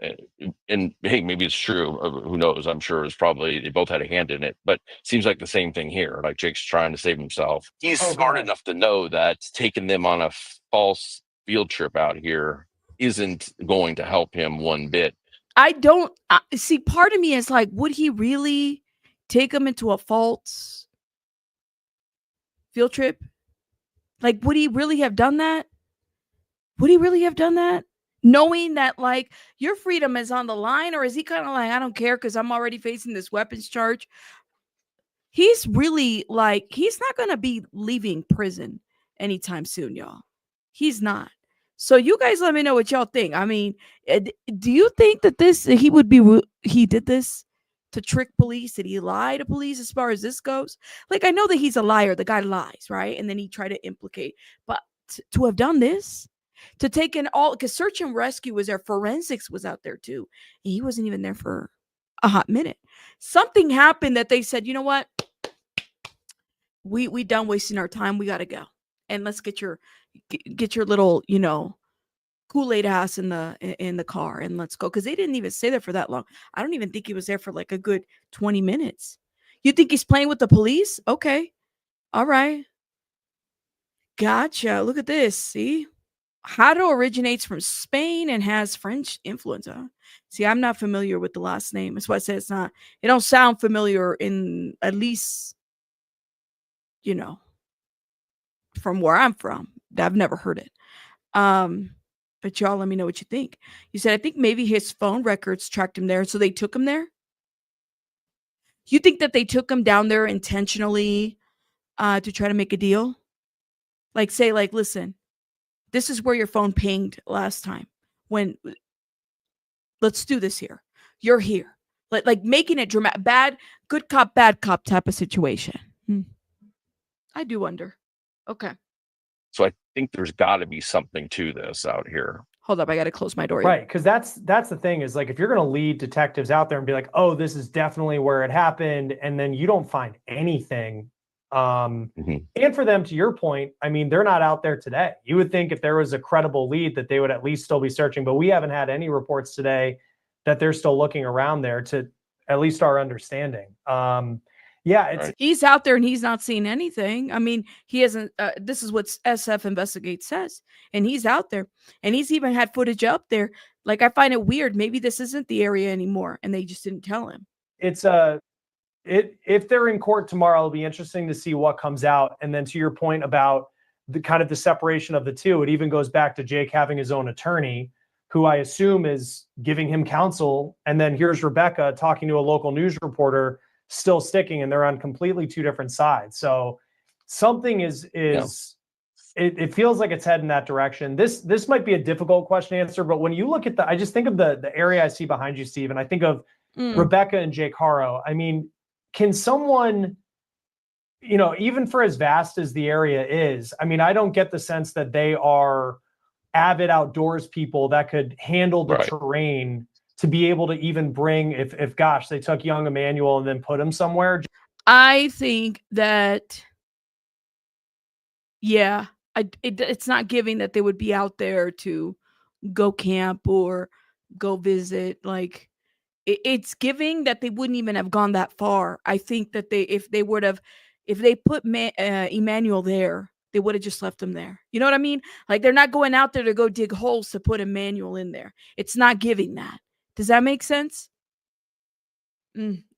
and hey, maybe it's true. Who knows? I'm sure it's probably they both had a hand in it, but seems like the same thing here. Like Jake's trying to save himself. He's smart enough to know that taking them on a false field trip out here isn't going to help him one bit. I don't see. Part of me is like, would he really take him into a false field trip? Like, would he really have done that? Would he really have done that? Knowing that, like, your freedom is on the line? Or is he kind of like, I don't care because I'm already facing this weapons charge? He's really like, he's not going to be leaving prison anytime soon, y'all. He's not. So you guys let me know what y'all think. I mean, do you think that he did this to trick police? Did he lie to police as far as this goes? Like, I know that he's a liar. The guy lies, right? And then he tried to implicate. But to have done this, to take in all, because search and rescue was there, forensics was out there too. And he wasn't even there for a hot minute. Something happened that they said, you know what? We done wasting our time. We got to go. And let's get your little, Kool-Aid ass in the car and let's go. Because they didn't even stay there for that long. I don't even think he was there for like a good 20 minutes. You think he's playing with the police? Okay. All right. Gotcha. Look at this. See? Haro originates from Spain and has French influence. Huh? See, I'm not familiar with the last name. That's why I said it don't sound familiar in, at least, from where I'm from. I've never heard it. But y'all let me know what you think. You said, I think maybe his phone records tracked him there. So they took him there? You think that they took him down there intentionally to try to make a deal? Like, say, like, listen, this is where your phone pinged last time. Let's do this here. You're here. Like making it dramatic, good cop, bad cop type of situation. I do wonder. Okay. So I think there's got to be something to this out here. Hold up, I got to close my door. Right, because that's the thing is, like, if you're going to lead detectives out there and be like, oh, this is definitely where it happened, and then you don't find anything. And for them, to your point, I mean, they're not out there today. You would think if there was a credible lead that they would at least still be searching, but we haven't had any reports today that they're still looking around there, to at least our understanding. He's out there and he's not seeing anything. I mean, he hasn't. This is what SF Investigate says, and he's out there, and he's even had footage up there. Like, I find it weird. Maybe this isn't the area anymore, and they just didn't tell him. If they're in court tomorrow, it'll be interesting to see what comes out. And then to your point about the kind of the separation of the two, it even goes back to Jake having his own attorney, who I assume is giving him counsel. And then here's Rebecca talking to a local news reporter, still sticking, and they're on completely two different sides. So something it feels like it's heading that direction. This might be a difficult question to answer, but when you look at I just think of the area I see behind you, Steve, and I think of Rebecca and Jake Haro. I mean, can someone, even for as vast as the area is, I mean, I don't get the sense that they are avid outdoors people that could handle the terrain to be able to even bring, if gosh, they took young Emmanuel and then put him somewhere. I think that, it's not giving that they would be out there to go camp or go visit. Like, it's giving that they wouldn't even have gone that far. I think that if they put Emmanuel there, they would have just left him there. You know what I mean? Like, they're not going out there to go dig holes to put Emmanuel in there. It's not giving that. Does that make sense?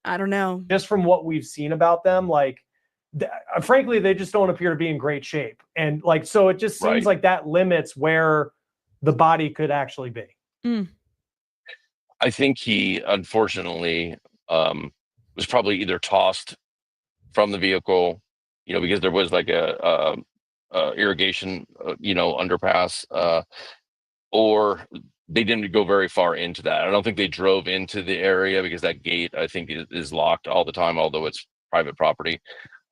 I don't know. Just from what we've seen about them, like, frankly, they just don't appear to be in great shape. And like, so it just seems like that limits where the body could actually be. I think he, unfortunately, was probably either tossed from the vehicle, because there was like a irrigation, underpass, or they didn't go very far into that. I don't think they drove into the area because that gate, I think, is locked all the time, although it's private property.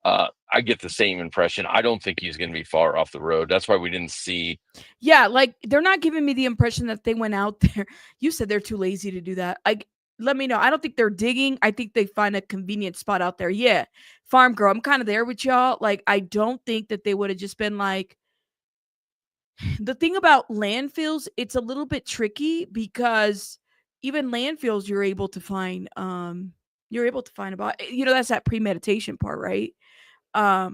I get the same impression. I don't think he's going to be far off the road. That's why we didn't see. Yeah, like they're not giving me the impression that they went out there. You said they're too lazy to do that. Let me know. I don't think they're digging. I think they find a convenient spot out there. Yeah, farm girl, I'm kind of there with y'all. Like, I don't think that they would have just been like. The thing about landfills, it's a little bit tricky because even landfills, you're able to find about, that's that premeditation part, right?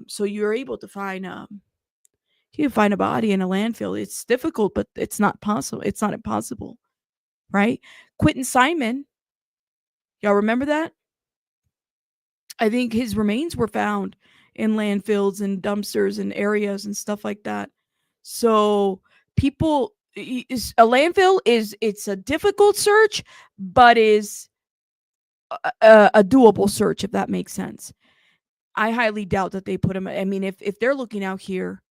So you're able to find you can find a body in a landfill. It's difficult, but it's not possible. It's not impossible, right? Quentin Simon, y'all remember that? I think his remains were found in landfills and dumpsters and areas and stuff like that. So people, a landfill it's a difficult search, but is a doable search, if that makes sense. I highly doubt that they put him. I mean, if they're looking out here,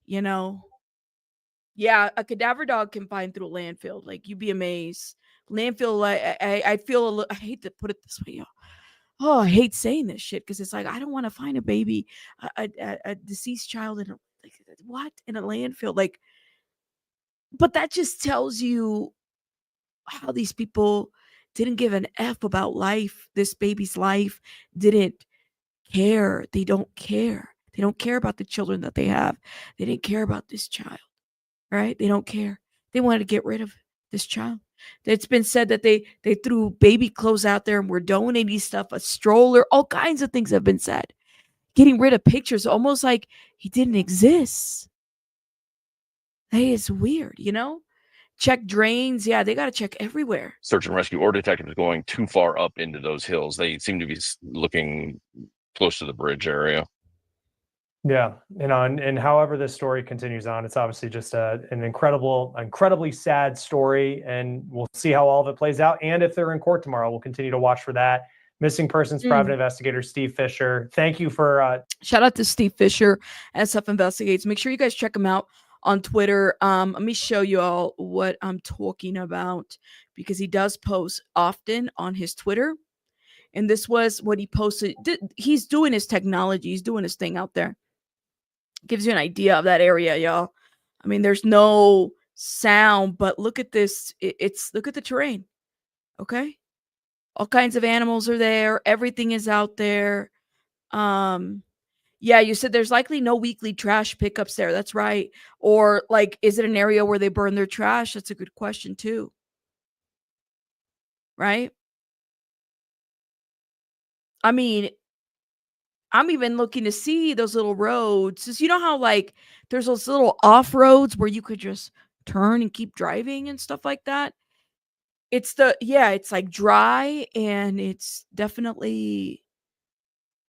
yeah, a cadaver dog can find through a landfill. Like, you'd be amazed. Landfill, I feel a little, I hate to put it this way, y'all. Oh, I hate saying this shit because it's like, I don't want to find a baby, a deceased child in a landfill. Like, but that just tells you how these people didn't give an F about life. This baby's life, didn't care. They don't care. They don't care about the children that they have. They didn't care about this child. Right? They don't care. They wanted to get rid of this child. It's been said that they threw baby clothes out there and were donating stuff, a stroller, all kinds of things have been said. Getting rid of pictures, almost like he didn't exist. Hey, it's weird, Check drains. Yeah, they got to check everywhere. Search and rescue or detectives going too far up into those hills. They seem to be looking close to the bridge area. Yeah, and however this story continues on, it's obviously just an incredibly sad story, and we'll see how all of it plays out. And if they're in court tomorrow, we'll continue to watch for that. Missing persons private investigator Steve Fisher, thank you for. Shout out to Steve Fisher, SF Investigates. Make sure you guys check him out on Twitter. Let me show you all what I'm talking about, because he does post often on his Twitter, and this was what he posted. He's doing his technology. He's doing his thing out there. Gives you an idea of that area, y'all. I mean, there's no sound, but look at this. Look at the terrain. Okay. All kinds of animals are there. Everything is out there. Yeah, you said there's likely no weekly trash pickups there. That's right. Or like, is it an area where they burn their trash? That's a good question too. Right? I mean, I'm even looking to see those little roads. Just, how like there's those little off roads where you could just turn and keep driving and stuff like that. It's like dry, and it's definitely,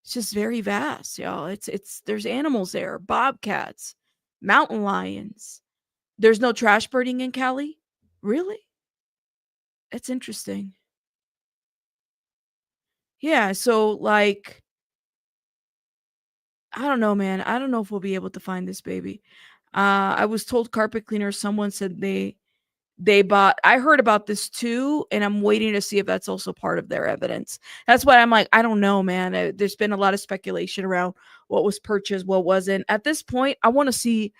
it's just very vast, y'all. There's animals there, bobcats, mountain lions. There's no trash burning in Cali? Really? That's interesting. Yeah, so like, I don't know, man. I don't know if we'll be able to find this baby. I was told carpet cleaners, someone said they bought, I heard about this too, and I'm waiting to see if that's also part of their evidence. That's why I'm like, I don't know, man. There's been a lot of speculation around what was purchased, what wasn't. At this point, I want to see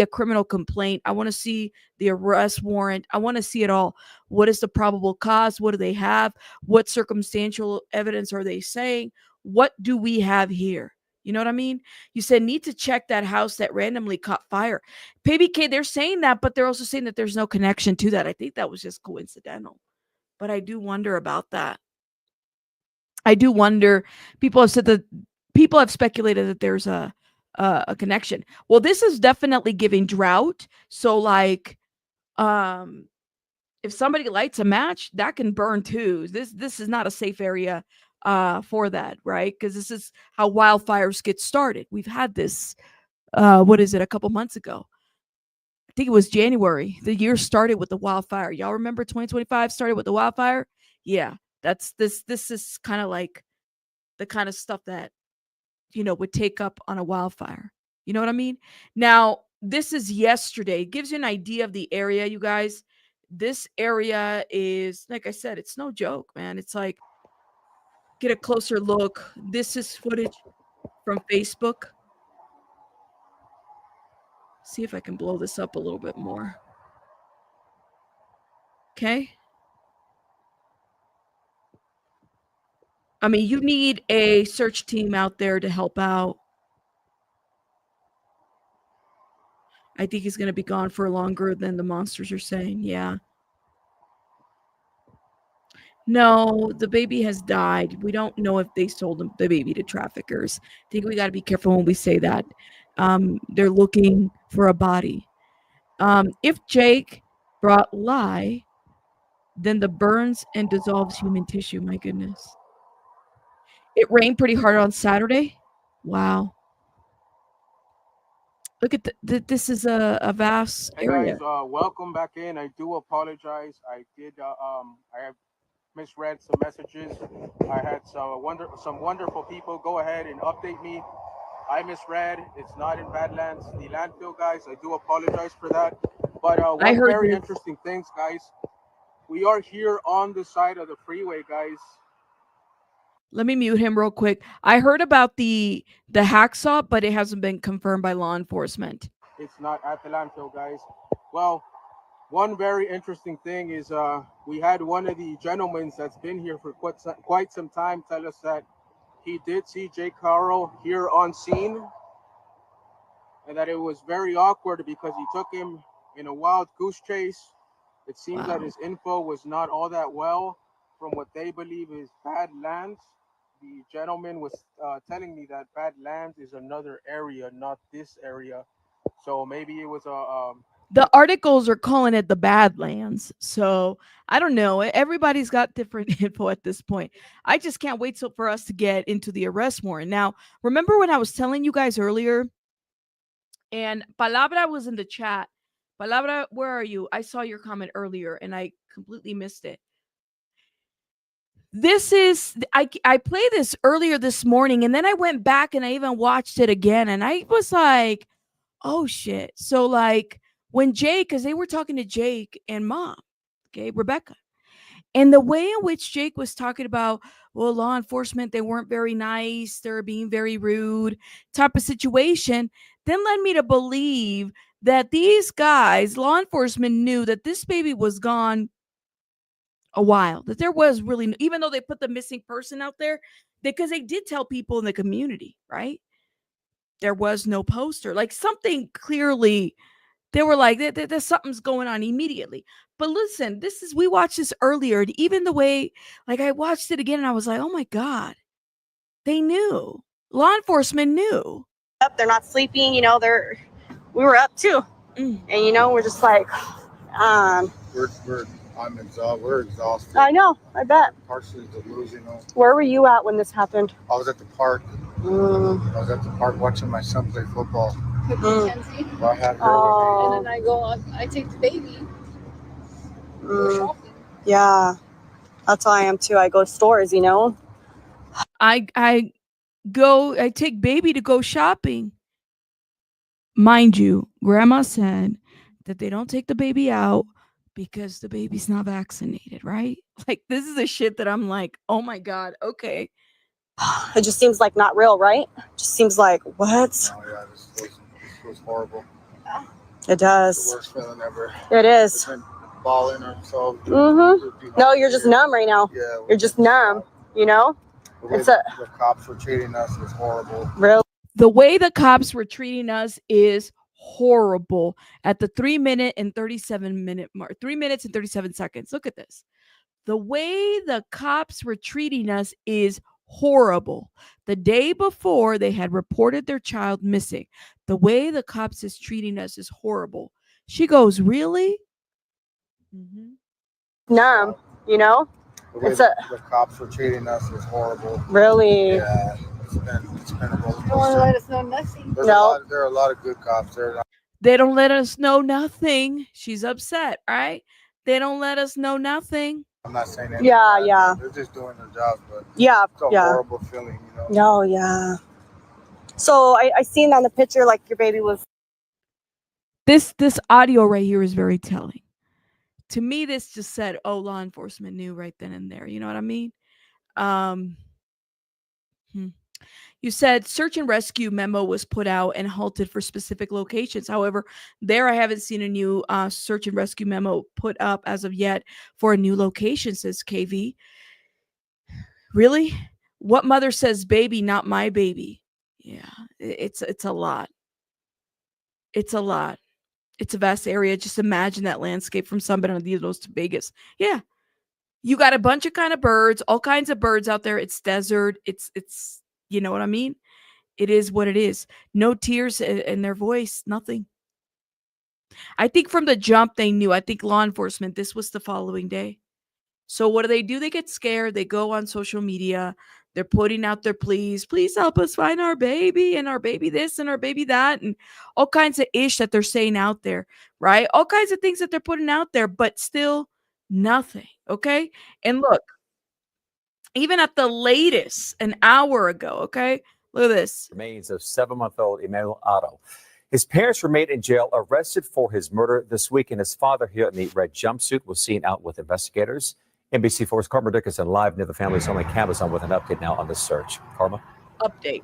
a criminal complaint. I want to see the arrest warrant. I want to see it all. What is the probable cause? What do they have? What circumstantial evidence are they saying? What do we have here? You know what I mean? You said need to check that house that randomly caught fire. PBK, they're saying that, but they're also saying that there's no connection to that. I think that was just coincidental. But I do wonder about that. I do wonder. People have said that people have speculated that there's a connection. Well, this is definitely giving drought. So like if somebody lights a match, that can burn too. This is not a safe area for that, right? Because this is how wildfires get started. We've had this what is it, a couple months ago. I think it was January. The year started with the wildfire. Y'all remember 2025 started with the wildfire? Yeah, that's this is kind of like the kind of stuff that would take up on a wildfire. You know what I mean? Now, this is yesterday. It gives you an idea of the area, you guys. This area is, like I said, it's no joke, man. It's like, get a closer look. This is footage from Facebook. See if I can blow this up a little bit more. Okay. I mean, you need a search team out there to help out. I think he's going to be gone for longer than the monsters are saying. Yeah. No, the baby has died. We don't know if they sold the baby to traffickers. I think we got to be careful when we say that. They're looking for a body. If Jake brought lye, then the burns and dissolves human tissue. My goodness. It rained pretty hard on Saturday. Wow. Look at this is a vast area. Hey guys, welcome back in. I do apologize. I have misread some messages. I had some wonderful people go ahead and update me. I misread. It's not in Badlands, the landfill, guys. I do apologize for that. But one very interesting things, guys. We are here on the side of the freeway, guys. Let me mute him real quick. I heard about the hacksaw, but it hasn't been confirmed by law enforcement. It's not at the landfill, guys. Well, one very interesting thing is we had one of the gentlemen that's been here for quite some time tell us that he did see Jake Haro here on scene, and that it was very awkward because he took him in a wild goose chase. It seems that his info was not all that well from what they believe is Badlands. The gentleman was telling me that Badlands is another area, not this area. So maybe it was the articles are calling it the Badlands. So I don't know. Everybody's got different info at this point. I just can't wait for us to get into the arrest warrant. Now, remember when I was telling you guys earlier, and Palabra was in the chat. Palabra, where are you? I saw your comment earlier and I completely missed it. This is, I played this earlier this morning and then I went back and I even watched it again and I was like, oh shit. So like when Jake, because they were talking to Jake and mom, okay, Rebecca, and the way in which Jake was talking about, well, law enforcement, they weren't very nice, they're being very rude type of situation, then led me to believe that these guys, law enforcement, knew that this baby was gone a while, that there was really, even though they put the missing person out there, because they did tell people in the community, right? There was no poster, like something clearly, they were like, there's something's going on immediately. But listen, we watched this earlier, and even the way, like I watched it again and I was like, oh my God, they knew. Law enforcement knew. They're not sleeping, we were up too. And we're just like, we're exhausted. I know, I bet. Partially delusional. Where were you at when this happened? I was at the park. I was at the park watching my son play football. Mackenzie. I had her and then I go on, I take the baby. Yeah, that's how I am too. I go to stores, I take baby to go shopping. Mind you, grandma said that they don't take the baby out because the baby's not vaccinated, right? Like, this is the shit that I'm like, oh my God, okay. It just seems like not real, right? Just seems like, what? Oh yeah, this was horrible. It does. The worst feeling ever. It is. We've been balling ourselves. No, you're just numb right now. Yeah. You're just numb, The cops were treating us was horrible. Really? The way the cops were treating us is horrible at the 3 minute and 37 minute mark, 3 minutes and 37 seconds. Look at this. The way the cops were treating us is horrible. The day before they had reported their child missing. The way the cops is treating us is horrible. She goes, really? numb, you know? The way the cops were treating us was horrible. Really? Yeah, it's been a roller They don't want to coaster. let us know nothing. There are a lot of good cops. They don't let us know nothing. She's upset, right? They don't let us know nothing. I'm not saying anything. Yeah. They're just doing their jobs, but it's a horrible feeling, you know. No, yeah. So I seen on the picture like your baby was. This audio right here is very telling. To me, this just said, "Oh, law enforcement knew right then and there." You know what I mean? You said search and rescue memo was put out and halted for specific locations. However, I haven't seen a new search and rescue memo put up as of yet for a new location, says KV. Really? What mother says baby, not my baby? Yeah, it's a lot. It's a lot. It's a vast area. Just imagine that landscape from San Bernardino to Vegas. Yeah. You got a bunch of kind of birds, all kinds of birds out there. It's desert. It's you know what I mean? It is what it is. No tears in their voice, nothing. I think from the jump they knew. I think law enforcement, this was the following day. So what do? They get scared. They go on social media. They're putting out their pleas. Please help us find our baby and our baby this and our baby that and all kinds of ish that they're saying out there, right? All kinds of things that they're putting out there, but still nothing, okay? And look, even at the latest, an hour ago, okay? Look at this. Remains of 7-month-old Emmanuel Haro. His parents remain in jail, arrested for his murder this week, and his father here in the red jumpsuit was seen out with investigators. NBC4's Karma Dickerson live near the family's home in Cabazon with an update now on the search. Karma? Update.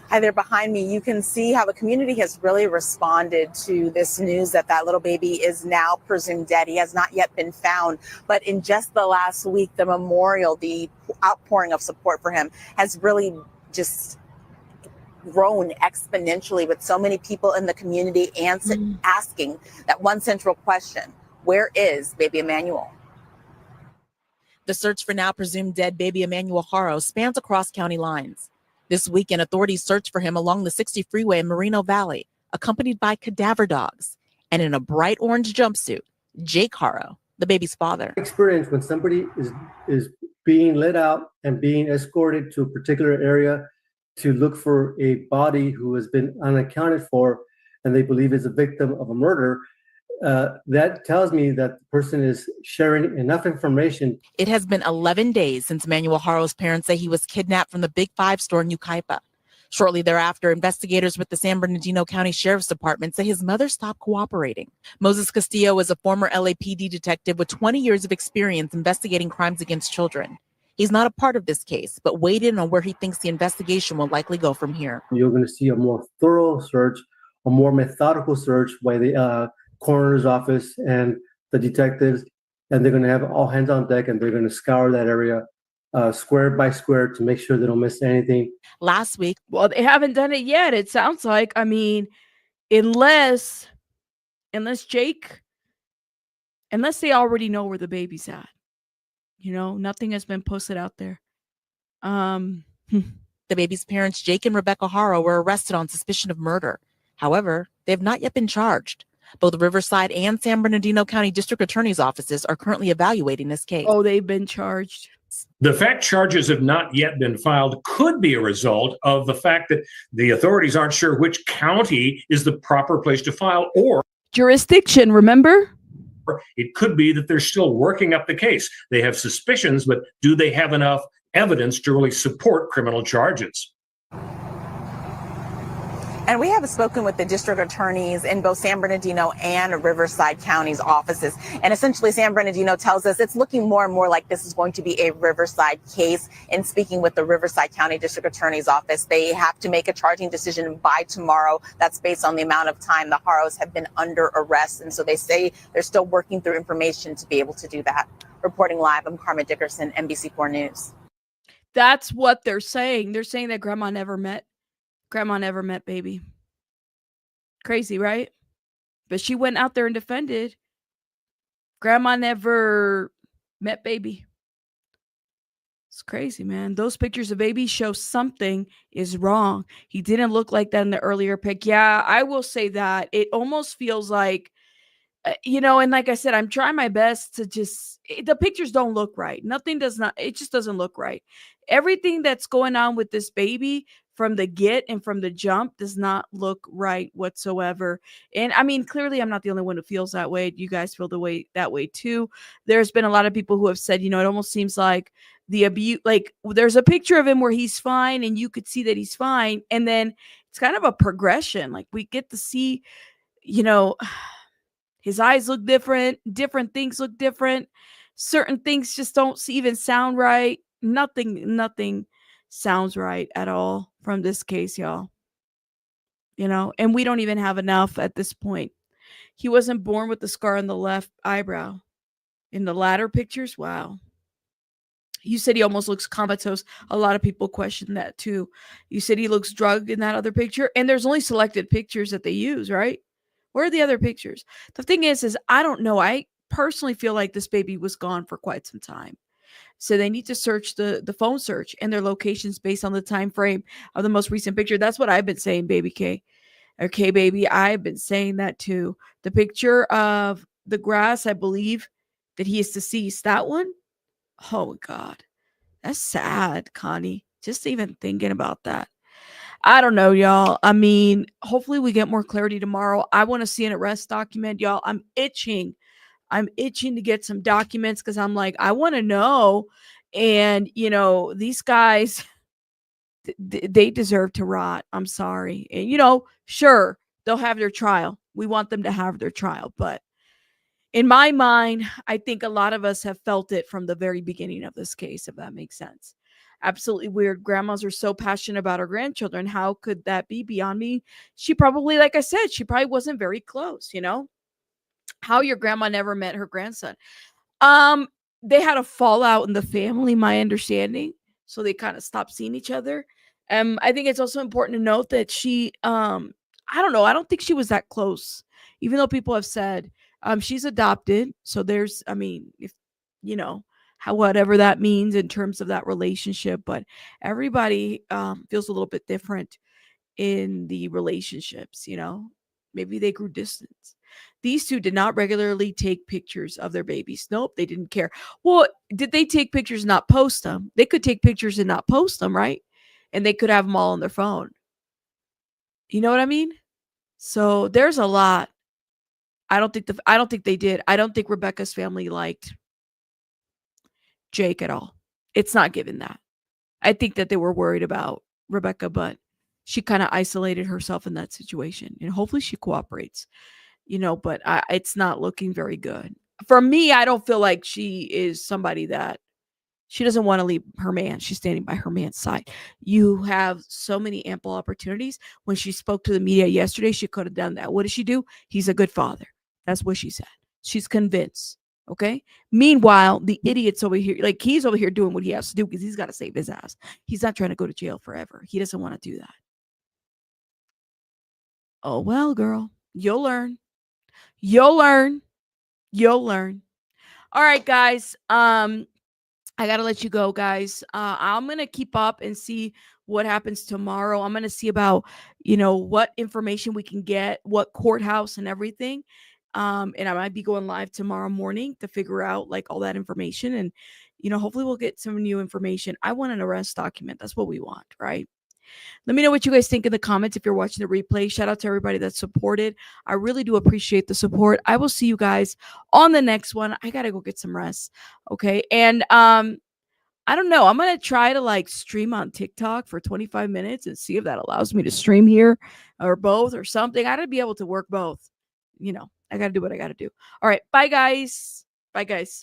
Hi there behind me. You can see how the community has really responded to this news that little baby is now presumed dead. He has not yet been found. But in just the last week, the memorial, the outpouring of support for him has really just grown exponentially with so many people in the community asking that one central question: where is baby Emmanuel? The search for now presumed dead baby Emmanuel Haro spans across county lines. This weekend, authorities searched for him along the 60 freeway in Moreno Valley, accompanied by cadaver dogs. And in a bright orange jumpsuit, Jake Haro, the baby's father. Experience when somebody is being let out and being escorted to a particular area to look for a body who has been unaccounted for and they believe is a victim of a murder. That tells me that the person is sharing enough information. It has been 11 days since Emmanuel Haro's parents say he was kidnapped from the Big Five store in Yuicaipa. Shortly thereafter, investigators with the San Bernardino County Sheriff's Department say his mother stopped cooperating. Moses Castillo is a former LAPD detective with 20 years of experience investigating crimes against children. He's not a part of this case, but weighed in on where he thinks the investigation will likely go from here. You're going to see a more thorough search, a more methodical search by the coroner's office and the detectives, and they're going to have all hands on deck and they're going to scour that area square by square to make sure they don't miss anything. Last week, well, they haven't done it yet. It sounds like, I mean, unless Jake, unless they already know where the baby's at, you know, nothing has been posted out there. The baby's parents, Jake and Rebecca Haro, were arrested on suspicion of murder. However, they have not yet been charged. Both Riverside and San Bernardino County District Attorney's offices are currently evaluating this case. Oh, they've been charged. The fact charges have not yet been filed could be a result of the fact that the authorities aren't sure which county is the proper place to file, or jurisdiction, remember? It could be that they're still working up the case. They have suspicions, but do they have enough evidence to really support criminal charges? And we have spoken with the district attorneys in both San Bernardino and Riverside County's offices. And essentially, San Bernardino tells us it's looking more and more like this is going to be a Riverside case. In speaking with the Riverside County District Attorney's office, they have to make a charging decision by tomorrow. That's based on the amount of time the Haros have been under arrest. And so they say they're still working through information to be able to do that. Reporting live, I'm Karma Dickerson, NBC4 News. That's what they're saying. They're saying that Grandma never met baby. Crazy, right? But she went out there and defended. Grandma never met baby. It's crazy, man. Those pictures of baby show something is wrong. He didn't look like that in the earlier pic. Yeah, I will say that. It almost feels like And like I said, I'm trying my best to the pictures don't look right. Nothing does not, it just doesn't look right. Everything that's going on with this baby from the get and from the jump does not look right whatsoever. And I mean, clearly I'm not the only one who feels that way. You guys feel that way too. There's been a lot of people who have said, it almost seems like the abuse, like there's a picture of him where he's fine and you could see that he's fine. And then it's kind of a progression. Like we get to see, his eyes look different. Different things look different. Certain things just don't even sound right. Nothing sounds right at all from this case, y'all. And we don't even have enough at this point. He wasn't born with the scar on the left eyebrow. In the latter pictures, wow. You said he almost looks comatose. A lot of people question that too. You said he looks drugged in that other picture. And there's only selected pictures that they use, right? Where are the other pictures? The thing is I don't know. I personally feel like this baby was gone for quite some time. So they need to search the phone search and their locations based on the time frame of the most recent picture. That's what I've been saying, baby K. Okay, baby. I've been saying that too. The picture of the grass, I believe that he is deceased. That one? Oh, God. That's sad, Connie. Just even thinking about that. I don't know, y'all. I mean, hopefully we get more clarity tomorrow. I want to see an arrest document, y'all. I'm itching to get some documents because I'm like, I want to know. And, these guys, they deserve to rot. I'm sorry. And, sure, they'll have their trial. We want them to have their trial. But in my mind, I think a lot of us have felt it from the very beginning of this case, if that makes sense. Absolutely weird. Grandmas are so passionate about her grandchildren. How could that be beyond me? She probably, like I said, she probably wasn't very close, How your grandma never met her grandson. They had a fallout in the family, my understanding. So they kind of stopped seeing each other. I think it's also important to note that she, I don't know. I don't think she was that close, even though people have said she's adopted. So there's, if, whatever that means in terms of that relationship, but everybody feels a little bit different in the relationships, maybe they grew distance. These two did not regularly take pictures of their babies. Nope, they didn't care. Well, did they take pictures and not post them? They could take pictures and not post them, right? And they could have them all on their phone. You know what I mean? So there's a lot. I don't think they did. I don't think Rebecca's family liked Jake at all. It's not given that. I think that they were worried about Rebecca, but she kind of isolated herself in that situation. And hopefully she cooperates, but it's not looking very good. For me, I don't feel like she is somebody that she doesn't want to leave her man. She's standing by her man's side. You have so many ample opportunities. When she spoke to the media yesterday, she could have done that. What did she do? He's a good father. That's what she said. She's convinced. Okay. Meanwhile, the idiot's over here, like he's over here doing what he has to do because he's got to save his ass. He's not trying to go to jail forever. He doesn't want to do that. Oh, well, girl, you'll learn. You'll learn. You'll learn. All right, guys. I got to let you go, guys. I'm going to keep up and see what happens tomorrow. I'm going to see about, what information we can get, what courthouse and everything. And I might be going live tomorrow morning to figure out like all that information. And, hopefully we'll get some new information. I want an arrest document. That's what we want, right? Let me know what you guys think in the comments if you're watching the replay. Shout out to everybody that supported. I really do appreciate the support. I will see you guys on the next one. I got to go get some rest. Okay. And, I don't know. I'm going to try to like stream on TikTok for 25 minutes and see if that allows me to stream here or both or something. I got to be able to work both. I got to do what I got to do. All right. Bye, guys. Bye, guys.